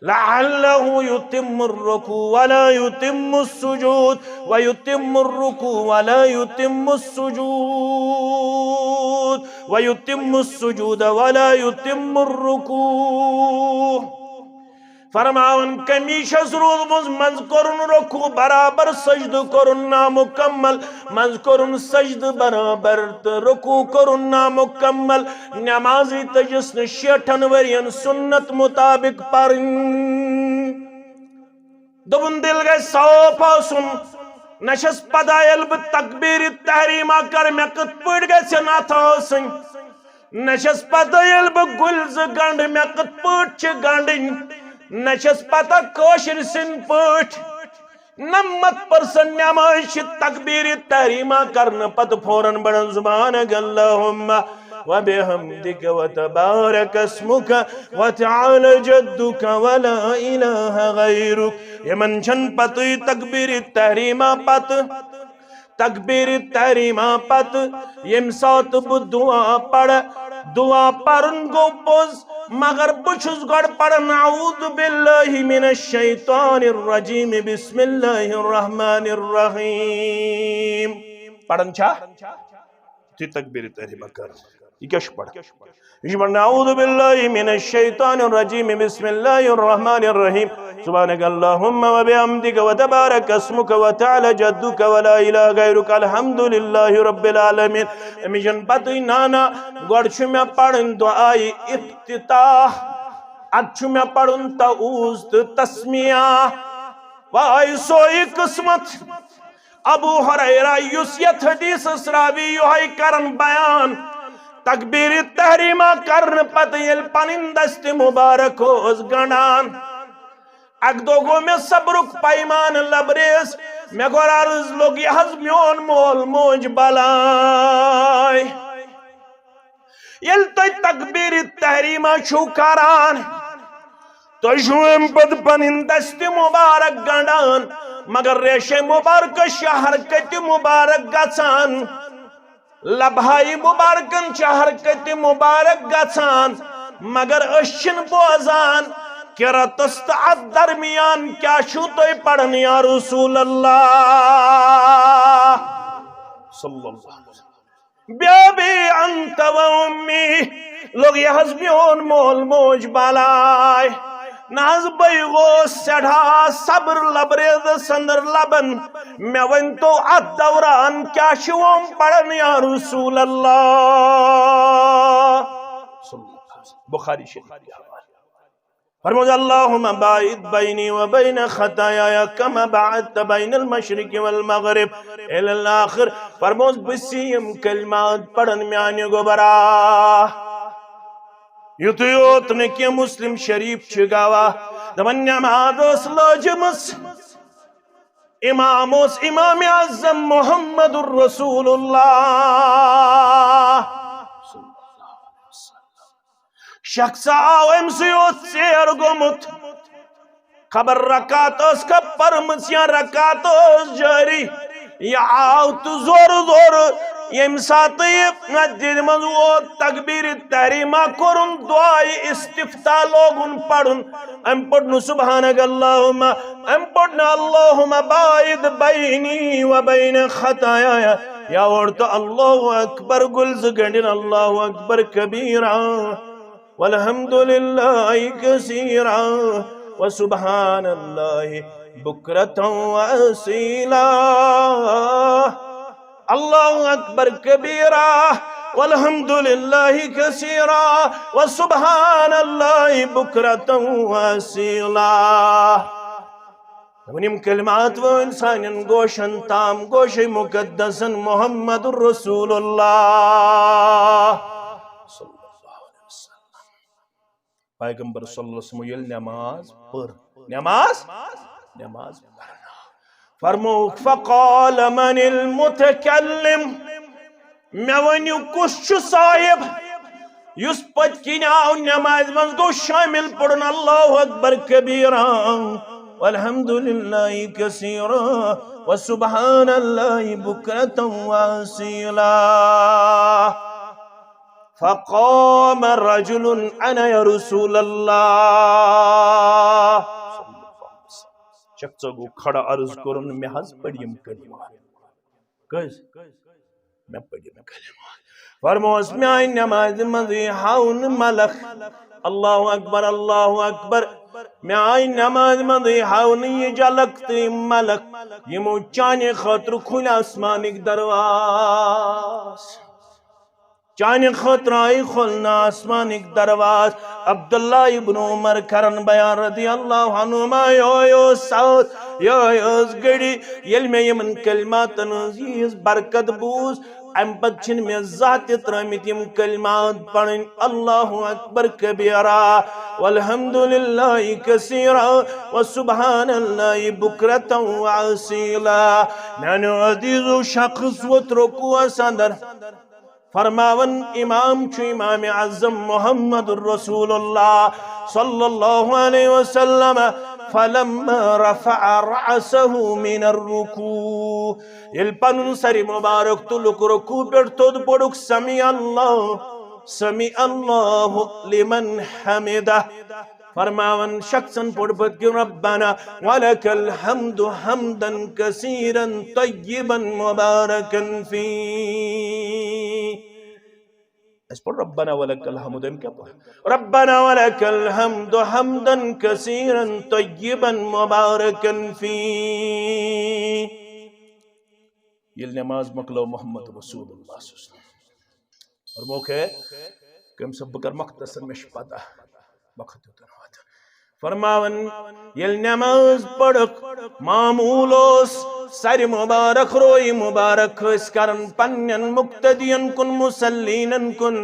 لعله يتم الركوع ولا يتم السجود ويتم الركوع ولا يتم السجود ويتم السجود ولا يتم الركوع فرماون کمیش ضرور منز کرن رکوع برابر سجد کرن نامکمل منز کرن سجد برابر رکوع کرن نامکمل نمازی تجسن 60 ورین سنت مطابق پرن دبن دل گئے صاف آسن نشس پدائل بتکبیر تحریمہ کر میں کت پڑ گئے سے ناتا آسن نشس پدائل بگلز گنڈ میں کت پڑ چھ گنڈن نشس پتہ کوشر سن پٹ 90% نماز تکبیر تحریمہ کرن پت فوراً بڑن زبانک اللہم وبحمدک وتبارک اسمک وتعالی جدک ولا الہ غیرک یمن چھن پتوی تکبیر تحریمہ پت تکبیر تحریمہ پت یم سات دعا پڑھ دعا پرن گو پوز مگر بچھس گڑ پڑھن اعوذ باللہ من الشیطان الرجیم بسم اللہ الرحمن الرحیم پڑھن چھا تی تکبیر تحریمہ کر یہ کیا پڑھ یہ پڑھنا اعوذ باللہ من الشیطان الرجیم بسم اللہ الرحمن الرحیم سبحانک اللہم وبحمدک وتبارک اسمک وتعالی جدک ولا الہ غیرک الحمدللہ رب العالمین امیشن پتوی نانا گوڑ چھو میں پڑھن دعائی افتتاح اد چھو میں پڑھن تعوذ تسمیہ وائی سوئی قسمت ابو ہریرہ یس یت حدیث راوی یوہی کرن بیان تکبیر تحریمہ کرن پتہ یل پنن دست مبارک ہوز گنڈان اک دو گو میں صبرک پیمان لبریز میں گور عرض لوگ یہ حض میون مول موج بلائی یل تو تکبیر تحریمہ چھو کران تو شویم پد پنن دست مبارک گنڈان مگر ریش مبارک شہر کت مبارک گچان لبہائی مبارکن شہر کت مبارک گچان مگر اشن بوزان کرتست ات درمیان کیا شو توی پڑھن یا رسول اللہ صلی اللہ علیہ وسلم بیابی انت و امی لوگ یہ حضبیون مول موج بالائی ناز بیغو سڑھا صبر لبریز سندر لبن میں ون تو ات دوران کیا شوام پڑھن یا رسول اللہ بخاری شریف فرمود اللہم باعد بینی و بین خطایا کما بعدت بین المشرق والمغرب الاخر فرمود بسیم کلمات پڑھن میانی گبرا یوت نکی مسلم شریف چگاوا دمن نماز اس لوجمس امام اعظم محمد الرسول اللہ شخص آو امسیوت سیر گمت خبر رکات اس کا پرمس یا رکات اس جاری یا آو تو زور زور یم سات دل من وہ تکبیر تحریمہ کرن دعائی استفتاح لوگن پڑھن ام پڑھن سبحانک اللہم ام پڑھن اللہم باعد بینی و بین خطایا یا ورطا اللہ اکبر گلز گنڈن اللہ اکبر کبیرا والحمدللہ کثیرا وسبحان اللہ بکرتا واسیلا اللہ اکبر کبیرا والحمدللہ کثیرا وسبحان اللہ بکرتا واسیلا ونیم کلمات و انسان گوشن تام گوش مقدسن محمد الرسول اللہ پیغمبر صلی اللہ علیہ وسلم یل نماز پر نماز پڑھنا فرمو فقال من المتکلم میں ونیو کس صاحب یس پت کنیاو نماز من گو شامل پڑھن اللہ اکبر کبیرا والحمدللہ کثیرا وسبحان اللہ بکرتا واسیلا فقام رجل انا یا رسول اللہ شخص کو کھڑا عرض کرن میں حض پڑھیم کلمات کس میں پڑھیم کلمات فرموس میں آئی نماز مزی ہاؤن ملک اللہ اکبر میں آئی نماز مزی ہاؤن یہ جلکتی ملک یہ مو چانے خطر کھل آسمانک درواز چانے خطر آئی کھلنا آسمانک درواز عبداللہ ابن عمر کرن بیان رضی اللہ عنہما یو ساوت یو گڑی یل میں یمن کلمات نزیز برکت بوز ام پت چھن میں ذات ترمیت یم کلمات پڑھن اللہ اکبر کبیرا والحمدللہ کثیرا وسبحان اللہ بکرتا واسیلا نانو عزیز و شخص و ترکو سندر فرماون امام چھو امام اعظم محمد الرسول اللہ صلی اللہ علیہ وسلم فلما رفع رأسه من الرکوع یل پنن سری مبارک تلک رکوع پر تود پڑک سمیع اللہ لمن حمدہ فرماون شخصاً پڑپت کی ربنا ولک الحمد حمدا کثیرا طیبا مبارکا فی اس پر ربنا ولک الحمد کیا پڑھ ربنا ولک الحمد حمدا کثیرا طیبا مبارکا فی یہ نماز مکلو محمد رسول اللہ صلی اللہ علیہ وسلم اور موقع ہے کہ ہم سب بکر مختصر میں شپاتا وقت ہوتا فرماون یل نماز پڑھک معمول اوس سر مبارک روئی مبارک اس کرن پنن مقتدین کن مسلینن کن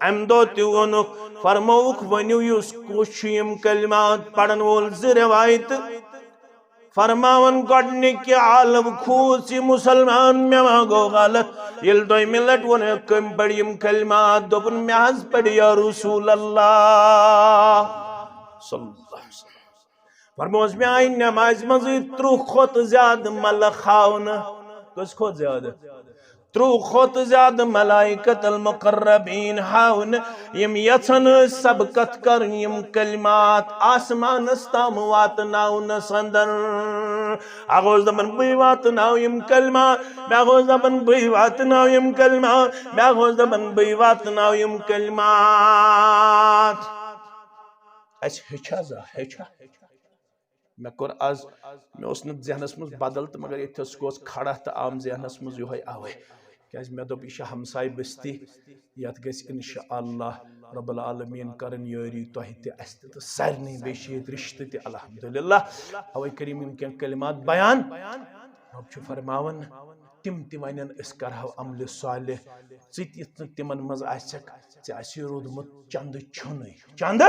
ام دو تیونک فرموک ونیو یس کشیم کلمات پڑھن وول روایت فرماون گۄڈنِکہِ عالم کھوٗژ یہِ مسلمان مےٚ ما گوٚو غلط ییٚلہِ دوٚیمہِ لٹہِ ووٚنُکھ کٔمۍ پٔرۍ یِم کلمات دوٚپُن مےٚ حظ پٔرۍ یا رسول اللہ صلی اللہ علیہ وسلم فرموس مےٚ آیہِ نٮ۪مازِ منٛزٕے 30 کھۄتہٕ زیادٕ ملخ ہاونہٕ کٔژ کھۄتہٕ زیادٕ 30 کھۄتہٕ زیادٕ ملائکت المقربین ہاونہٕ یِم یژھان ٲسۍ سبقت کرٕنۍ یِم کلمات آسمانس تام واتناونس اندر اکھ اوس دپان بٕے واتناو یِم کلمات بیٛاکھ اوس دپان بٕے واتناو یِم کلمات بیٛاکھ اوس دپان بٕے واتناو یِم کلمات اَسہِ ہیٚچھا زا ہیٚچھا مےٚ کوٚر آز مےٚ اوس نہٕ ذہنس منٛز بدل تہٕ مگر ییٚتھس گوس کھڑا تہٕ آم ذہنس منٛز یِہوے آوے کیٛازِ مےٚ دوٚپ یہِ چھِ ہمساے بستی یتھ گژھِ انشاء اللہ رب العالمیٖن کرن یٲری تۄہہِ تہِ اَسہِ تہِ تہٕ سارنٕے بیٚیہِ چھِ ییٚتہِ رشتہٕ تہِ الحمدللہ اوے کٔرِم یِم کینٛہہ کلمات بیان رب چھُ فرماوان تِم تہِ ونن أسۍ کرہو عملہِ صالح ژٕ تہِ یِتھ نہٕ تِمن منٛز آسٮ۪کھ ژےٚ آسی روٗدمُت چندٕ چھُنٕے چندٕ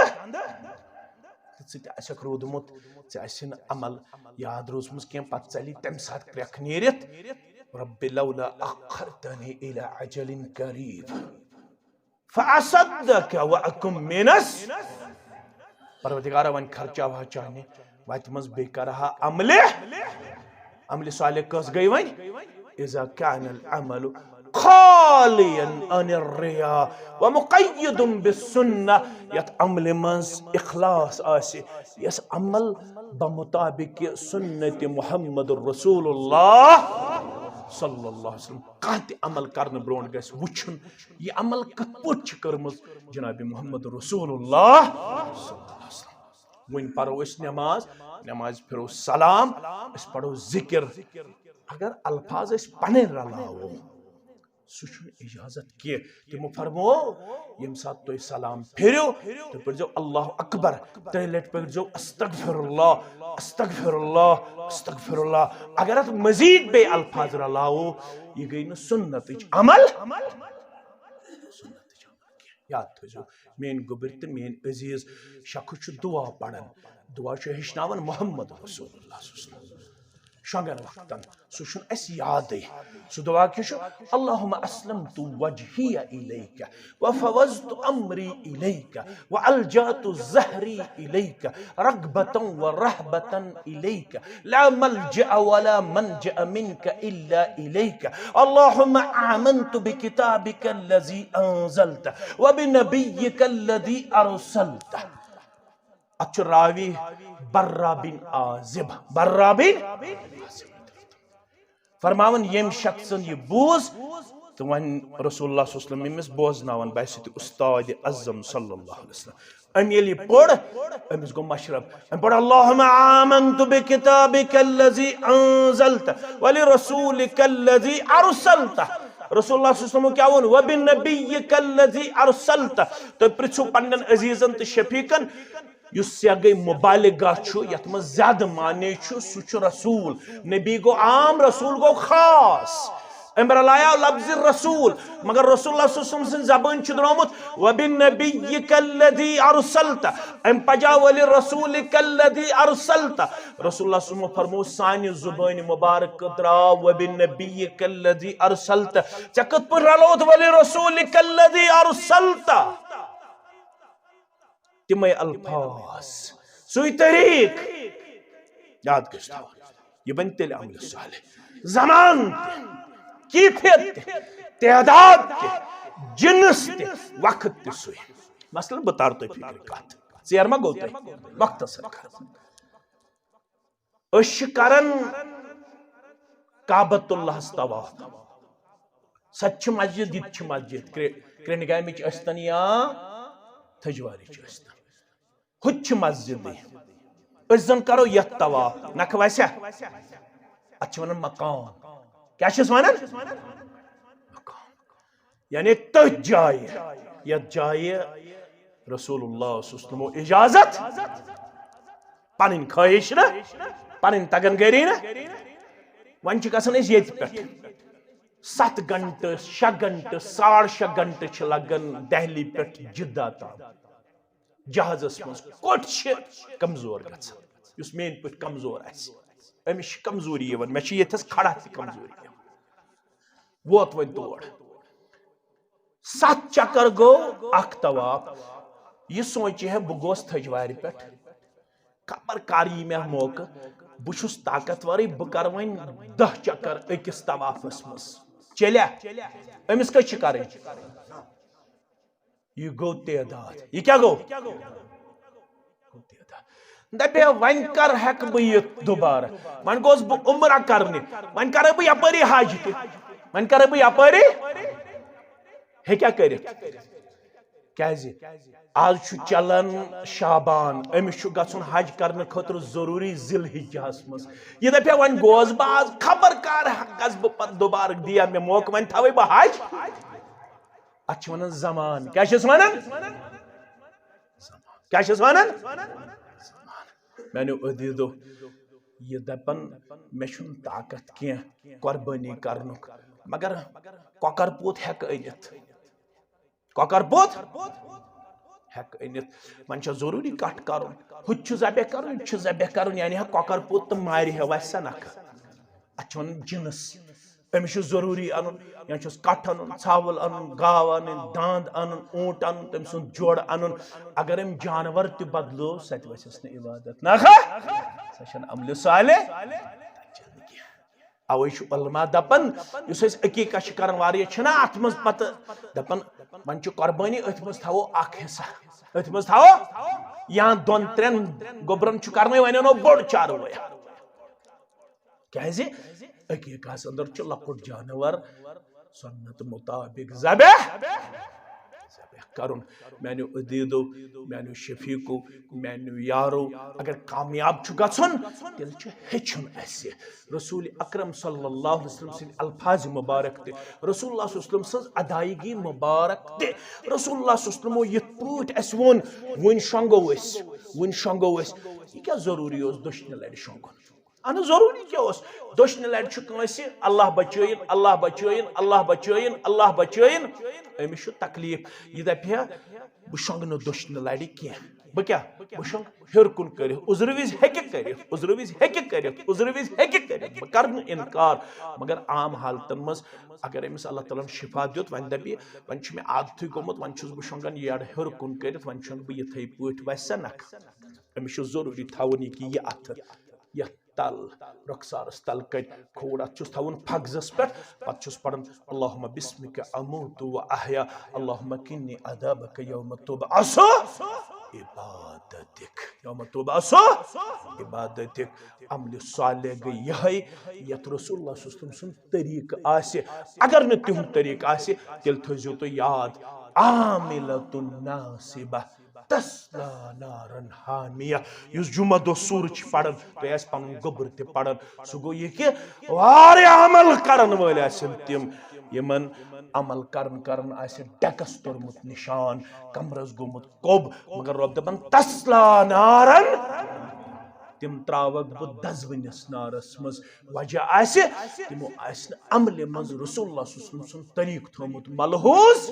ژٕ تہِ آسٮ۪کھ روٗدمُت ژےٚ آسہِ نہٕ عمل یاد روٗزمٕژ کینٛہہ پتہٕ ژَلہِ تمہِ ساتہٕ کرٛٮ۪کھ نیٖرِتھ رب لولا اخرتنی الى اجل قریب فاصدق واکن من پروردگارا وۄنۍ خرچاوہا چانہِ وتہِ منٛز بیٚیہِ کرہا عملہِ صالح کٔژ گٔے وۄنۍ اذا كان العمل خاليا عن الرياء ومقيد بالسنة یتھ عملہِ منٛز اخلاص آسہِ یس عمل بمطابق سنت محمد رسول اللہ صلی اللہ علیہ وسلم کانٛہہ تہِ عمل کرنہٕ برونٛٹھ گژھِ وٕچھُن یہِ عمل کِتھ پٲٹھۍ چھِ کٔرمٕژ جناب محمد رسول اللہ صلی اللہ علیہ وسلم وۄنۍ پرو أسۍ نٮ۪ماز نٮ۪مازِ پھِرو سلام أسۍ پرو ذکر اگر الفاظ أسۍ پنٕنۍ رلاوو سُہ چھُنہٕ اجازت کینٛہہ تِمو فرمو ییٚمہِ ساتہٕ تُہۍ سلام پھِرِو تُہۍ پٔرۍزیو اللہ اکبر 3 لٹہِ پٔرۍزیو استغفر اللہ استغفر اللہ استغفر اللہ اگر اتھ مزید بیٚیہِ الفاظ رلاوو یہِ گٔے نہٕ سنتٕچ عمل یاد تھٲیزیو میٲنۍ گوٚبٕرۍ تہٕ میٲنۍ عزیٖز شخص چھُ دعا پران دعا چھُ ہیٚچھناوان محمد رسول اللہ صلی اللہ علیہ وسلم شۄنٛگن وقتن سُہ چھُنہٕ اَسہِ یادٕے سُہ دعا کیٛاہ چھُ اللہُم اسلمت وجہیہ الیک وفوضت امری الیک والجأت ظہری الیک رغبة ورہبة الیک لا ملجأ ولا منجأ منک الا الیک اللہم آمنت بکتابک الذی انزلت وبنبیک الذی ارسلت اتھ چھُ راوی برہ بن عازب برہ بن فرماون یم شخصن یہ بوز تو ون رسول اللہ صلی اللہ علیہ وسلم امس بوزناون باسہِ تہِ استاد اعظم صلی اللہ علیہ وسلم ام ییٚلہِ یہِ پوٚر أمِس گوٚو مشرب ام پوٚر اللہم آمنت بکتابک الذی انزلت ولرسولک الذی ارسلت رسول اللہ صلی اللہ علیہ وسلم کیا وون وبنبیک الذی ارسلت تُہۍ پرژھِو پننٮ۪ن عزیٖزن تہٕ شفیقن یُس یا گٔے مبالغہ چھُ یتھ منٛز زیادٕ معنے چھُ سُہ چھُ رسول نبی گوٚو عام رسول گوٚو خاص أمۍ رلایاو لفظ رسول مگر رسول اللہ صلی اللہ علیہ وسلم سٕنٛزِ زبٲنۍ چھُ درٛامُت وبنبیک الذی ارسلت أمۍ پجاو ولرسولک الذی ارسلت رسول اللہ صلی اللہ علیہ وسلم فرمو سانہِ زبٲنۍ مبارک درٛاو وبنبیک الذی ارسلت ژےٚ کِتھ پٲٹھۍ رلووُتھ ولرسولک الذی ارسلت تِمے الفاظ سُے طریق یاد گژھِ تھاوُن یہِ بنہِ تیٚلہِ عملہِ صالح زمان تہِ کیفیت تہِ تعداد تہِ جنس تہِ وقت تہِ سُے مثلاً بہٕ تارٕ تۄہہِ فِکرِ کتھ ژیر ما گوٚو تۄہہِ مختصر کتھ أسۍ چھِ کران کعبۃ اللہس طواف سۄ تہِ چھِ مسجد یہِ تہِ چھِ مسجد کرٛنہِ گامٕچ ٲسۍتن یا تھجوارٕچ ٲسۍتن ہُتہِ چھِ مسجدٕے أسۍ زن کرو یتھ طواف نکھٕ وسیا اتھ چھِ ونان مقام کیٛاہ چھِس ونان مقام یعنی تٔتھۍ جایہِ یتھ جایہِ رسول اللہ صلی اللہ علیہ وسلمو اجازت پنن خواہش نا پنن تگن گری نا ون گھن یت پہ 7 گھنٹہ 6 گھنٹہ 6.5 گھنٹہ لگان دہلی پہ جدہ تام جہازس مز کوٹ کمزور گژھان اس مین پہ کمزور امس کمزوری مے یتس کھڑا تہ کمزوری ووت ون تور 7 چکر گو اخ طواف یہ سوچے ہے بہ گوس تھجوار پہ خبر کر یہ مے موقع بہس طاقتور بہ کر ون 10 چکر اکس طوافس مز چلیا امس کت کریں یہ گو تعداد یہ کیا گو دپے ون کر ہیک بہ یت دوبارہ ون گوس بہ عمرہ کرنے ون کرے بہ یپری حج تہ ون کرے بہ یپری ہیکیا کرت کیازِ آج چلان شابان امس گھن حج کرنے خاطر ضروری ذی الحجہس مز یہ دپیا ون گوس بہ آز خبر کر گھس بہ پتہ دوبارہ دیا مے موقع ون تھوے بہ حج ات ونان زمان کیا ونان کیا ونان میانو عزیزو یہ دپن مے چھن طاقت کی قربانی کرنک مگر کۄکر پوت ہیک أنِتھ کۄکر پوت ہیک أنِتھ ون ضروری کٹ کرن ہُتہِ چھُ ذبح کرن یہِ چھُ ذبح کرن یعنی کۄکر پوت تہٕ مارِ ہے وسا نکھٕ ات چھِ ونان جنس امس چھُ ضروری انن یا چھُس کٹھ انن ژھاوُل انن گاو انن داند انن اونٹ انن تٔمۍ سُنٛد جوڑ انن اگر أمۍ جانور تہِ بدلو سۄ تہِ وسٮ۪س نہٕ عبادت نکھٕ سۄ چھنہٕ عملہِ صالح اوے چھُ علما دپان یُس أسۍ عقیٖقہ چھِ کران واریاہ چھِنہ اتھ منٛز پتہٕ دپان ون چھِ قۄربٲنی أتھۍ منٛز تھاوو اکھ حصہ أتھۍ منٛز تھاوو یا 2-3 گوٚبرن چھُ کرنے وۄنۍ انو بوٚڑ چاروٲے کیازِ عقیٖقہس اندر چھُ لۄکُٹ جانور سنت مطابق ذبح کرن میانو عزیزو میانو شفیقو میانو یارو اگر کامیاب چھُ گژھُن تیٚلہِ چھُ ہیٚچھُن اسہِ رسول اکرم صلی اللہ علیہ وسلم سٕنٛدۍ الفاظ مبارک تہِ رسول اللہ صلی اللہ علیہ وسلم سٕنٛز ادائیگی مبارک تہِ رسول اللہ صلی اللہ علیہ وسلمو یِتھ پٲٹھۍ اسہِ ووٚن وُنۍ شۄنگو أسۍ یہِ کیٛاہ ضروٗری اوس دٔچھنہِ لٹہِ شۄنگُن اہن ضروری کیا اس دٔچھنہِ لٹہِ چھُ کٲنٛسہِ اللہ بچٲیِن اللہ بچٲیِن اللہ بچٲیِن اللہ بچٲیِن أمِس چھُ تکلیٖف یہِ دپہِ ہا بہٕ شۄنگہٕ نہٕ دٔچھنہِ لٹہِ کینٛہہ بہٕ کیٛاہ بہٕ شۄنگہٕ ہیوٚر کُن کٔرِتھ عُذرٕ وِزِ ہیٚکہِ کٔرِتھ عُذرٕ وِزِ ہیٚکہِ کٔرِتھ عُذرٕ وِزِ ہیٚکہِ کٔرِتھ بہٕ کرٕ نہٕ انکار مگر عام حالتن منٛز اگر أمِس اللہ تعالیٰ ہن شفا دیُت وۄنۍ دپہِ وۄنۍ چھُ مےٚ عادتھٕے گوٚمُت وۄنۍ چھُس بہٕ شۄنگان یڑٕ ہیوٚر کُن کٔرِتھ وۄنۍ چھُنہٕ بہٕ یِتھٕے پٲٹھۍ وسہِ سا نکھٕ أمِس چھُ ضروٗری تھاوُن یہِ کہِ یہِ اتھٕ یتھ تل رخسارس تل کٹ کھوڑ ات چھُس تھاوُن پھگزس پٮ۪ٹھ پتہٕ چھُس پران اللہُمہ بسمِکَ اموتُ و احیا اللہُمہ قِنِّی عذابَکَ یومَ تُبعثُ عبادتک یومَ تُبعثُ عبادتک عملِ صالح گٔے یِہے یتھ رسول اللہ صلی اللہ علیہ وسلم سُنٛد طریقہٕ آسہِ اگر نہٕ تِہُنٛد طریقہٕ آسہِ تیٚلہِ تھٲیزیو تُہۍ یاد عاملۃ ناصبہ تسلا نارن حامیہ یُس جمعہ دۄہ سورٕ چھِ پران تُہۍ آسہِ پنُن گوٚبُر تہِ پران سُہ گوٚو یہِ کہِ واریاہ عمل کرن وٲلۍ آسن تِم یِمن عمل کرن کرن آسہِ ڈیکس توٚرمُت نشان کمرس گوٚمُت کوٚب مگر رۄب دپان تسلا نارن تِم تراوکھ بہٕ دزوٕنِس نارس منٛز وجہ آسہِ تِمو آسہِ نہٕ عملہِ منٛز رسول اللہ صلی اللہ علیہ وسلم سُنٛد طریقہٕ تھوٚومُت ملحوظ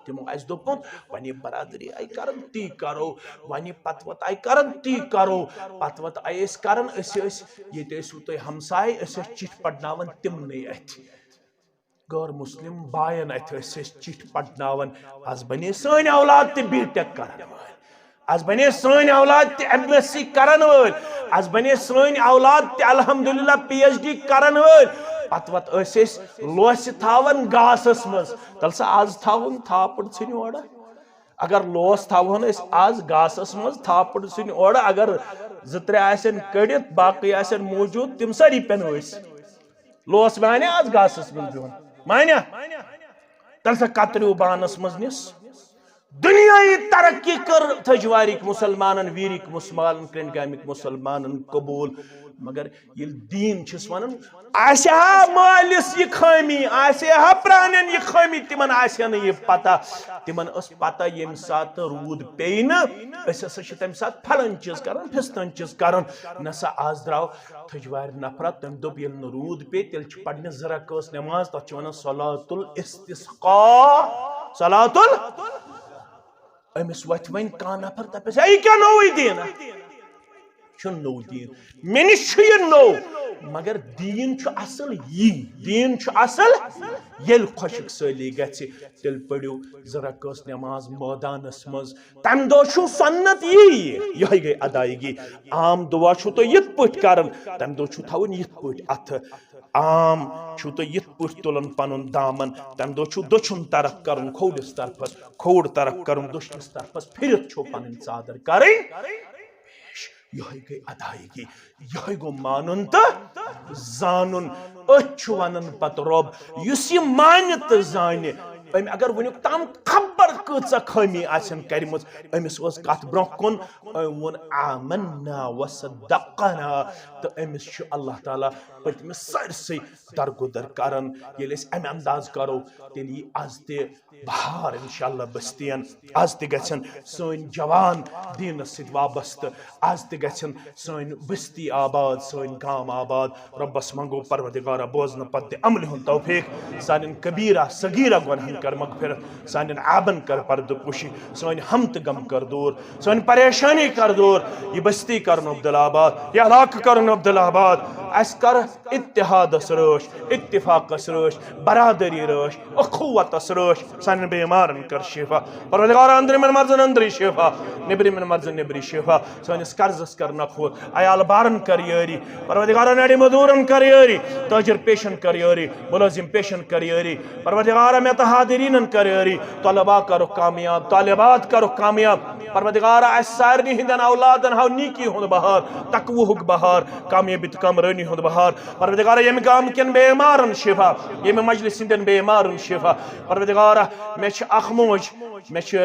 تِمو آسہِ دوٚپمُت وۄنۍ یہِ برادری آیہِ کرن تی کرو وۄنۍ یہِ پتہٕ وتہٕ آیہِ کرن تی کرو پتہٕ وتہٕ آیہِ أسۍ کرن أسۍ ٲسۍ ییٚتہِ ٲسِو تُہۍ ہمساے أسۍ ٲسۍ چِٹھۍ پرناوان تِمنٕے اَتھِ غٲر مسلم باین اتھِ ٲسۍ أسۍ چِٹھۍ پرناوان آز بنے سٲنۍ اولاد تہِ بی ٹیک کرن وٲلۍ آز بنے سٲنۍ اولاد تہِ ایم ایس سی کرن وٲلۍ آز بنے سٲنۍ اولاد تہِ الحمدللہ پی ایچ ڈی کرن وٲلۍ پتہٕ وتہٕ ٲسۍ أسۍ لوسہِ تھاوان گاسس منٛز تل سا آز تھاوُن تھاپڑ ژھٕنہِ اورٕ اگر لوس تھاوہون أسۍ آز گاسس منٛز تھاپڑ ژھٕنہِ اورٕ اگر 2-3 آسن کٔڑِتھ باقٕے آسن موٗجوٗد تِم سٲری پٮ۪ن أسۍ لوس مانہِ آز گاسس منٛز بِہُن مانیا تل سا کتریو بانس منٛز نِس دُنیٲیی ترقی کٔر تھجوارٕکۍ مُسلمانن ویٖرٕکۍ مُسلمانن کرنٛڈ گامٕکۍ مُسلمانن قبوٗل مگر یل دین چھس ونن آسہ ہا مالس یہ خامی آسہ ہا پرانن یہ خامی تمن آسہ نہ یہ پتہ تمن اس پتہ یم سات رود پی نا اس ہسا چھ تم سات پھلن چیز کرن پھستن چیز کرن نسا آز درو تھجوار نفرت تم دوپ یل نہ رود پی تیل چھ پڑھنے ذرا کس نماز تتھ چھ ونن صلاۃ الاستسقاء صلاۃ امس وت ون کان نفر تپس اے کیا نوے دین چھن نو دین مے نش چھ یہ نو مگر دین چھ اصل یہ دین چھ اصل یل خوشک سالی گژھِ تیل پڑھو ذرا کس نماز میدانس مز تم دہ چھ سنت یہ گئی ادائیگی عام دعا چھ تو یت پٹ کرن تم دہ چھ تھاون یت پٹ اتھ عام چھو تو یت پٹ تلن پنن دامن تم دہ چھ دچھن طرف کرن کھوڑس طرف کھوڑ طرف کرن دچھنس طرف پھرت چھو پنن ژادر کرن یہ گئی ادائیگی یہ گو مانن تو زانن اچھ ونن پت رب اس یہ مان تو زانہ اگر ونیک تام خبر کۭژاہ خٲمی آسن کرمٕژ أمِس ٲس کتھ برونٛہہ کُن ووٚن آمنا وصدقنا تہٕ أمِس چھُ اللہ تعالیٰ پٔتمِس سٲرسٕے درگُدر کران ییٚلہِ أسۍ اَمہِ انداز کرو تیٚلہِ یی آز تہِ بہار انشاءاللہ بستین آز تہِ گژھن سٲنۍ جوان دیٖنس سۭتۍ وابستہٕ آز تہِ گژھن سٲنۍ بستی آباد سٲنۍ گام آباد رۄبس منگو پروردگارا بوزنہٕ پتہٕ دِ عملہِ ہُنٛد توفیٖق سانٮ۪ن کبیرہ صغیرہ گۄنہن کر مغفرت سانٮ۪ن عابن کر پردٕ پوشی سٲنۍ ہم تہٕ غم کر دوٗر سٲنۍ پریشانی کر دوٗر یہِ بستی کرن عبدل آباد یہِ علاقہٕ کرن عبدل آباد اس کر اتحادس رٲچھ اتفاقس رٲچھ برادری رٲچھ اخوتس رٲچھ سانٮ۪ن بیمارن کر شفا پروردگارا أنٛدرِمٮ۪ن مرضن أنٛدری شفا نیبرِمٮ۪ن مرضن نیبری شفا سٲنِس قرضس کر نکھوت عیال بارن کر یٲری پروردگارا نڑِ مزوٗرن کر یٲری تاجر پیشن کر یٲری ملٲزم پیشن کر یٲری پروردگارا مےٚ تہٕ حاضریٖنن کر یٲری طلبا کرُکھ کامیاب طالبات کرُکھ کامیاب پروردگارا اسہِ سارنٕے ہٕنٛدٮ۪ن اولادن ہاو نیٖکی ہُنٛد بہار تقوہُک بہار کامیٲبی تہٕ کامرٲنی ہُنٛد بہار پروردگارا ییٚمہِ گامہٕ کٮ۪ن بیمارن شفا ییٚمہِ مجلس ہٕنٛدٮ۪ن بیمارن شفا پروردگارا مےٚ چھِ اکھ موج مےٚ چھِ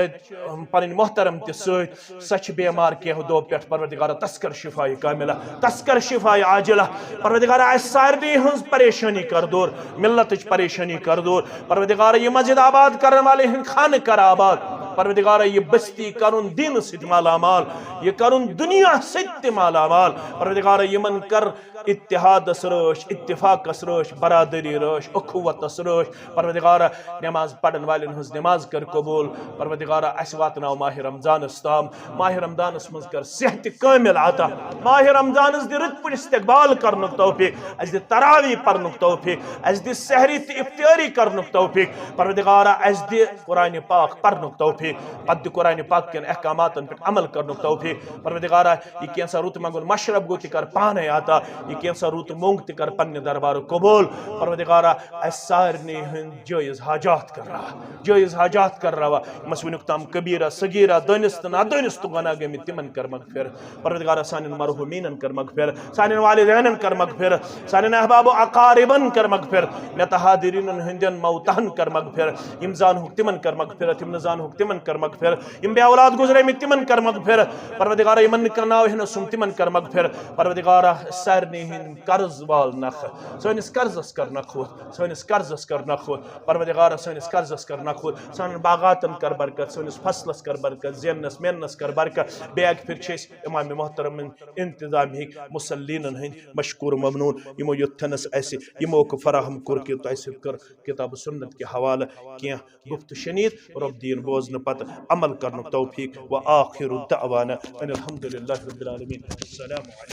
پنٕنۍ محترم تہِ سۭتۍ سۄ چھِ بیمار کینٛہہ دۄہ پٮ۪ٹھ پروردگارا تس کر شفایہِ کاملہ تس کر شفایہِ عاجلہ پروردگارا اسہِ سارنٕے ہٕنٛز پریشٲنی کر دوٗر ملتٕچ پریشٲنی کر دوٗر پروردگارا یہِ مسجد آباد کرن والٮ۪ن ہٕنٛدۍ خانہٕ کر آباد پروردگارا یہ بستی کرن دین سۭتۍ مالا مال یہ کرن دنیا سۭتۍ تہِ مالا مال پروردگارا یمن کر اتحادس رٲچھ اتفاقس رٲچھ برادری رٲچھ اخوتس رٲچھ پروردگارا نماز پڑھن والٮ۪ن ہٕنٛز نماز کر قبول پروردگارا اسہِ واتناو ماہ رمضانس تام ماہ رمضانس منٛز کر صحت کامل عطا ماہ رمضانس دِ رٕتۍ پٲٹھۍ استقبال کرنُک توفیق اسہِ دِ تراویح پرنُک توفیق اسہِ دِ سحری تہٕ افطٲری کرنُک توفیق پروردگارا اسہِ دِ قرآن پاک پرنُک توفیق پتہٕ دِ قرآن پاک کٮ۪ن احکاماتن پٮ۪ٹھ عمل کرنُک توفیق پروردگارا یہِ کینٛژھا رُت منٛگُن مشرب گوٚو تہِ کر پانے عطا یہ کینٛژھا رُت موٚنگ تہِ کر پننہِ دربارُک قبول پروردگارا اسہِ سارنٕے ہٕنٛدۍ جٲیز حاجات کر روا جٲیز حاجات کر روا یِم اَسہِ وٕنیُک تام کبیرہ صغیرہ دٲنِس تہٕ نادٲنِس تہٕ گۄناہ گٔمٕتۍ تِمن کر مغفرت پروردگارا سانٮ۪ن مرحوٗمیٖنن کر مغفرت سانٮ۪ن والدینن کر مغفرت سانٮ۪ن احباب و اقاربن کر مغفرت مےٚ تہٕ حاضریٖنن ہٕنٛدٮ۪ن موتاہن کر مغفرت یِم زانہوکھ تِمن کر مغفرت یِم نہٕ زانہوکھ تِمن کر مغفرت یِم بے اولاد گُزریمٕتۍ تِمن کر مغفرت پروردگارا یِمن نہٕ کانٛہہ ناو ہینس سُم تِمن کر مغفرت پروردگارا سارنٕے ہٕنٛدۍ قرض وال نکھ سٲنِس قرضس کر نکھوت سٲنِس قرضس کر نکھوت پروردگارا سٲنِس قرضس کر نکھوت سانٮ۪ن باغاتن کر برکت سٲنِس فصلس کر برکت زیننس میننس کر برکت بیٚیہِ اکہِ پھِرِ چھِ أسۍ امام محترم انتظامیہٕکۍ مُصلیٖنن ہٕنٛدۍ مشکوٗر ممنوٗن یِمو یوٚتتھنس اسہِ یہِ موقعہٕ فراہم کوٚر کہِ تۄہہِ سۭتۍ کٔر کِتاب سُنت کہِ حوالہٕ کینٛہہ گُفتہٕ شنیٖد رۄب دِیِن بوزنہٕ پتہٕ عمل کرنُک توفیٖق و آخِر دعوانا ان الحمدُ للہ رب العالمیٖن السلام علیکم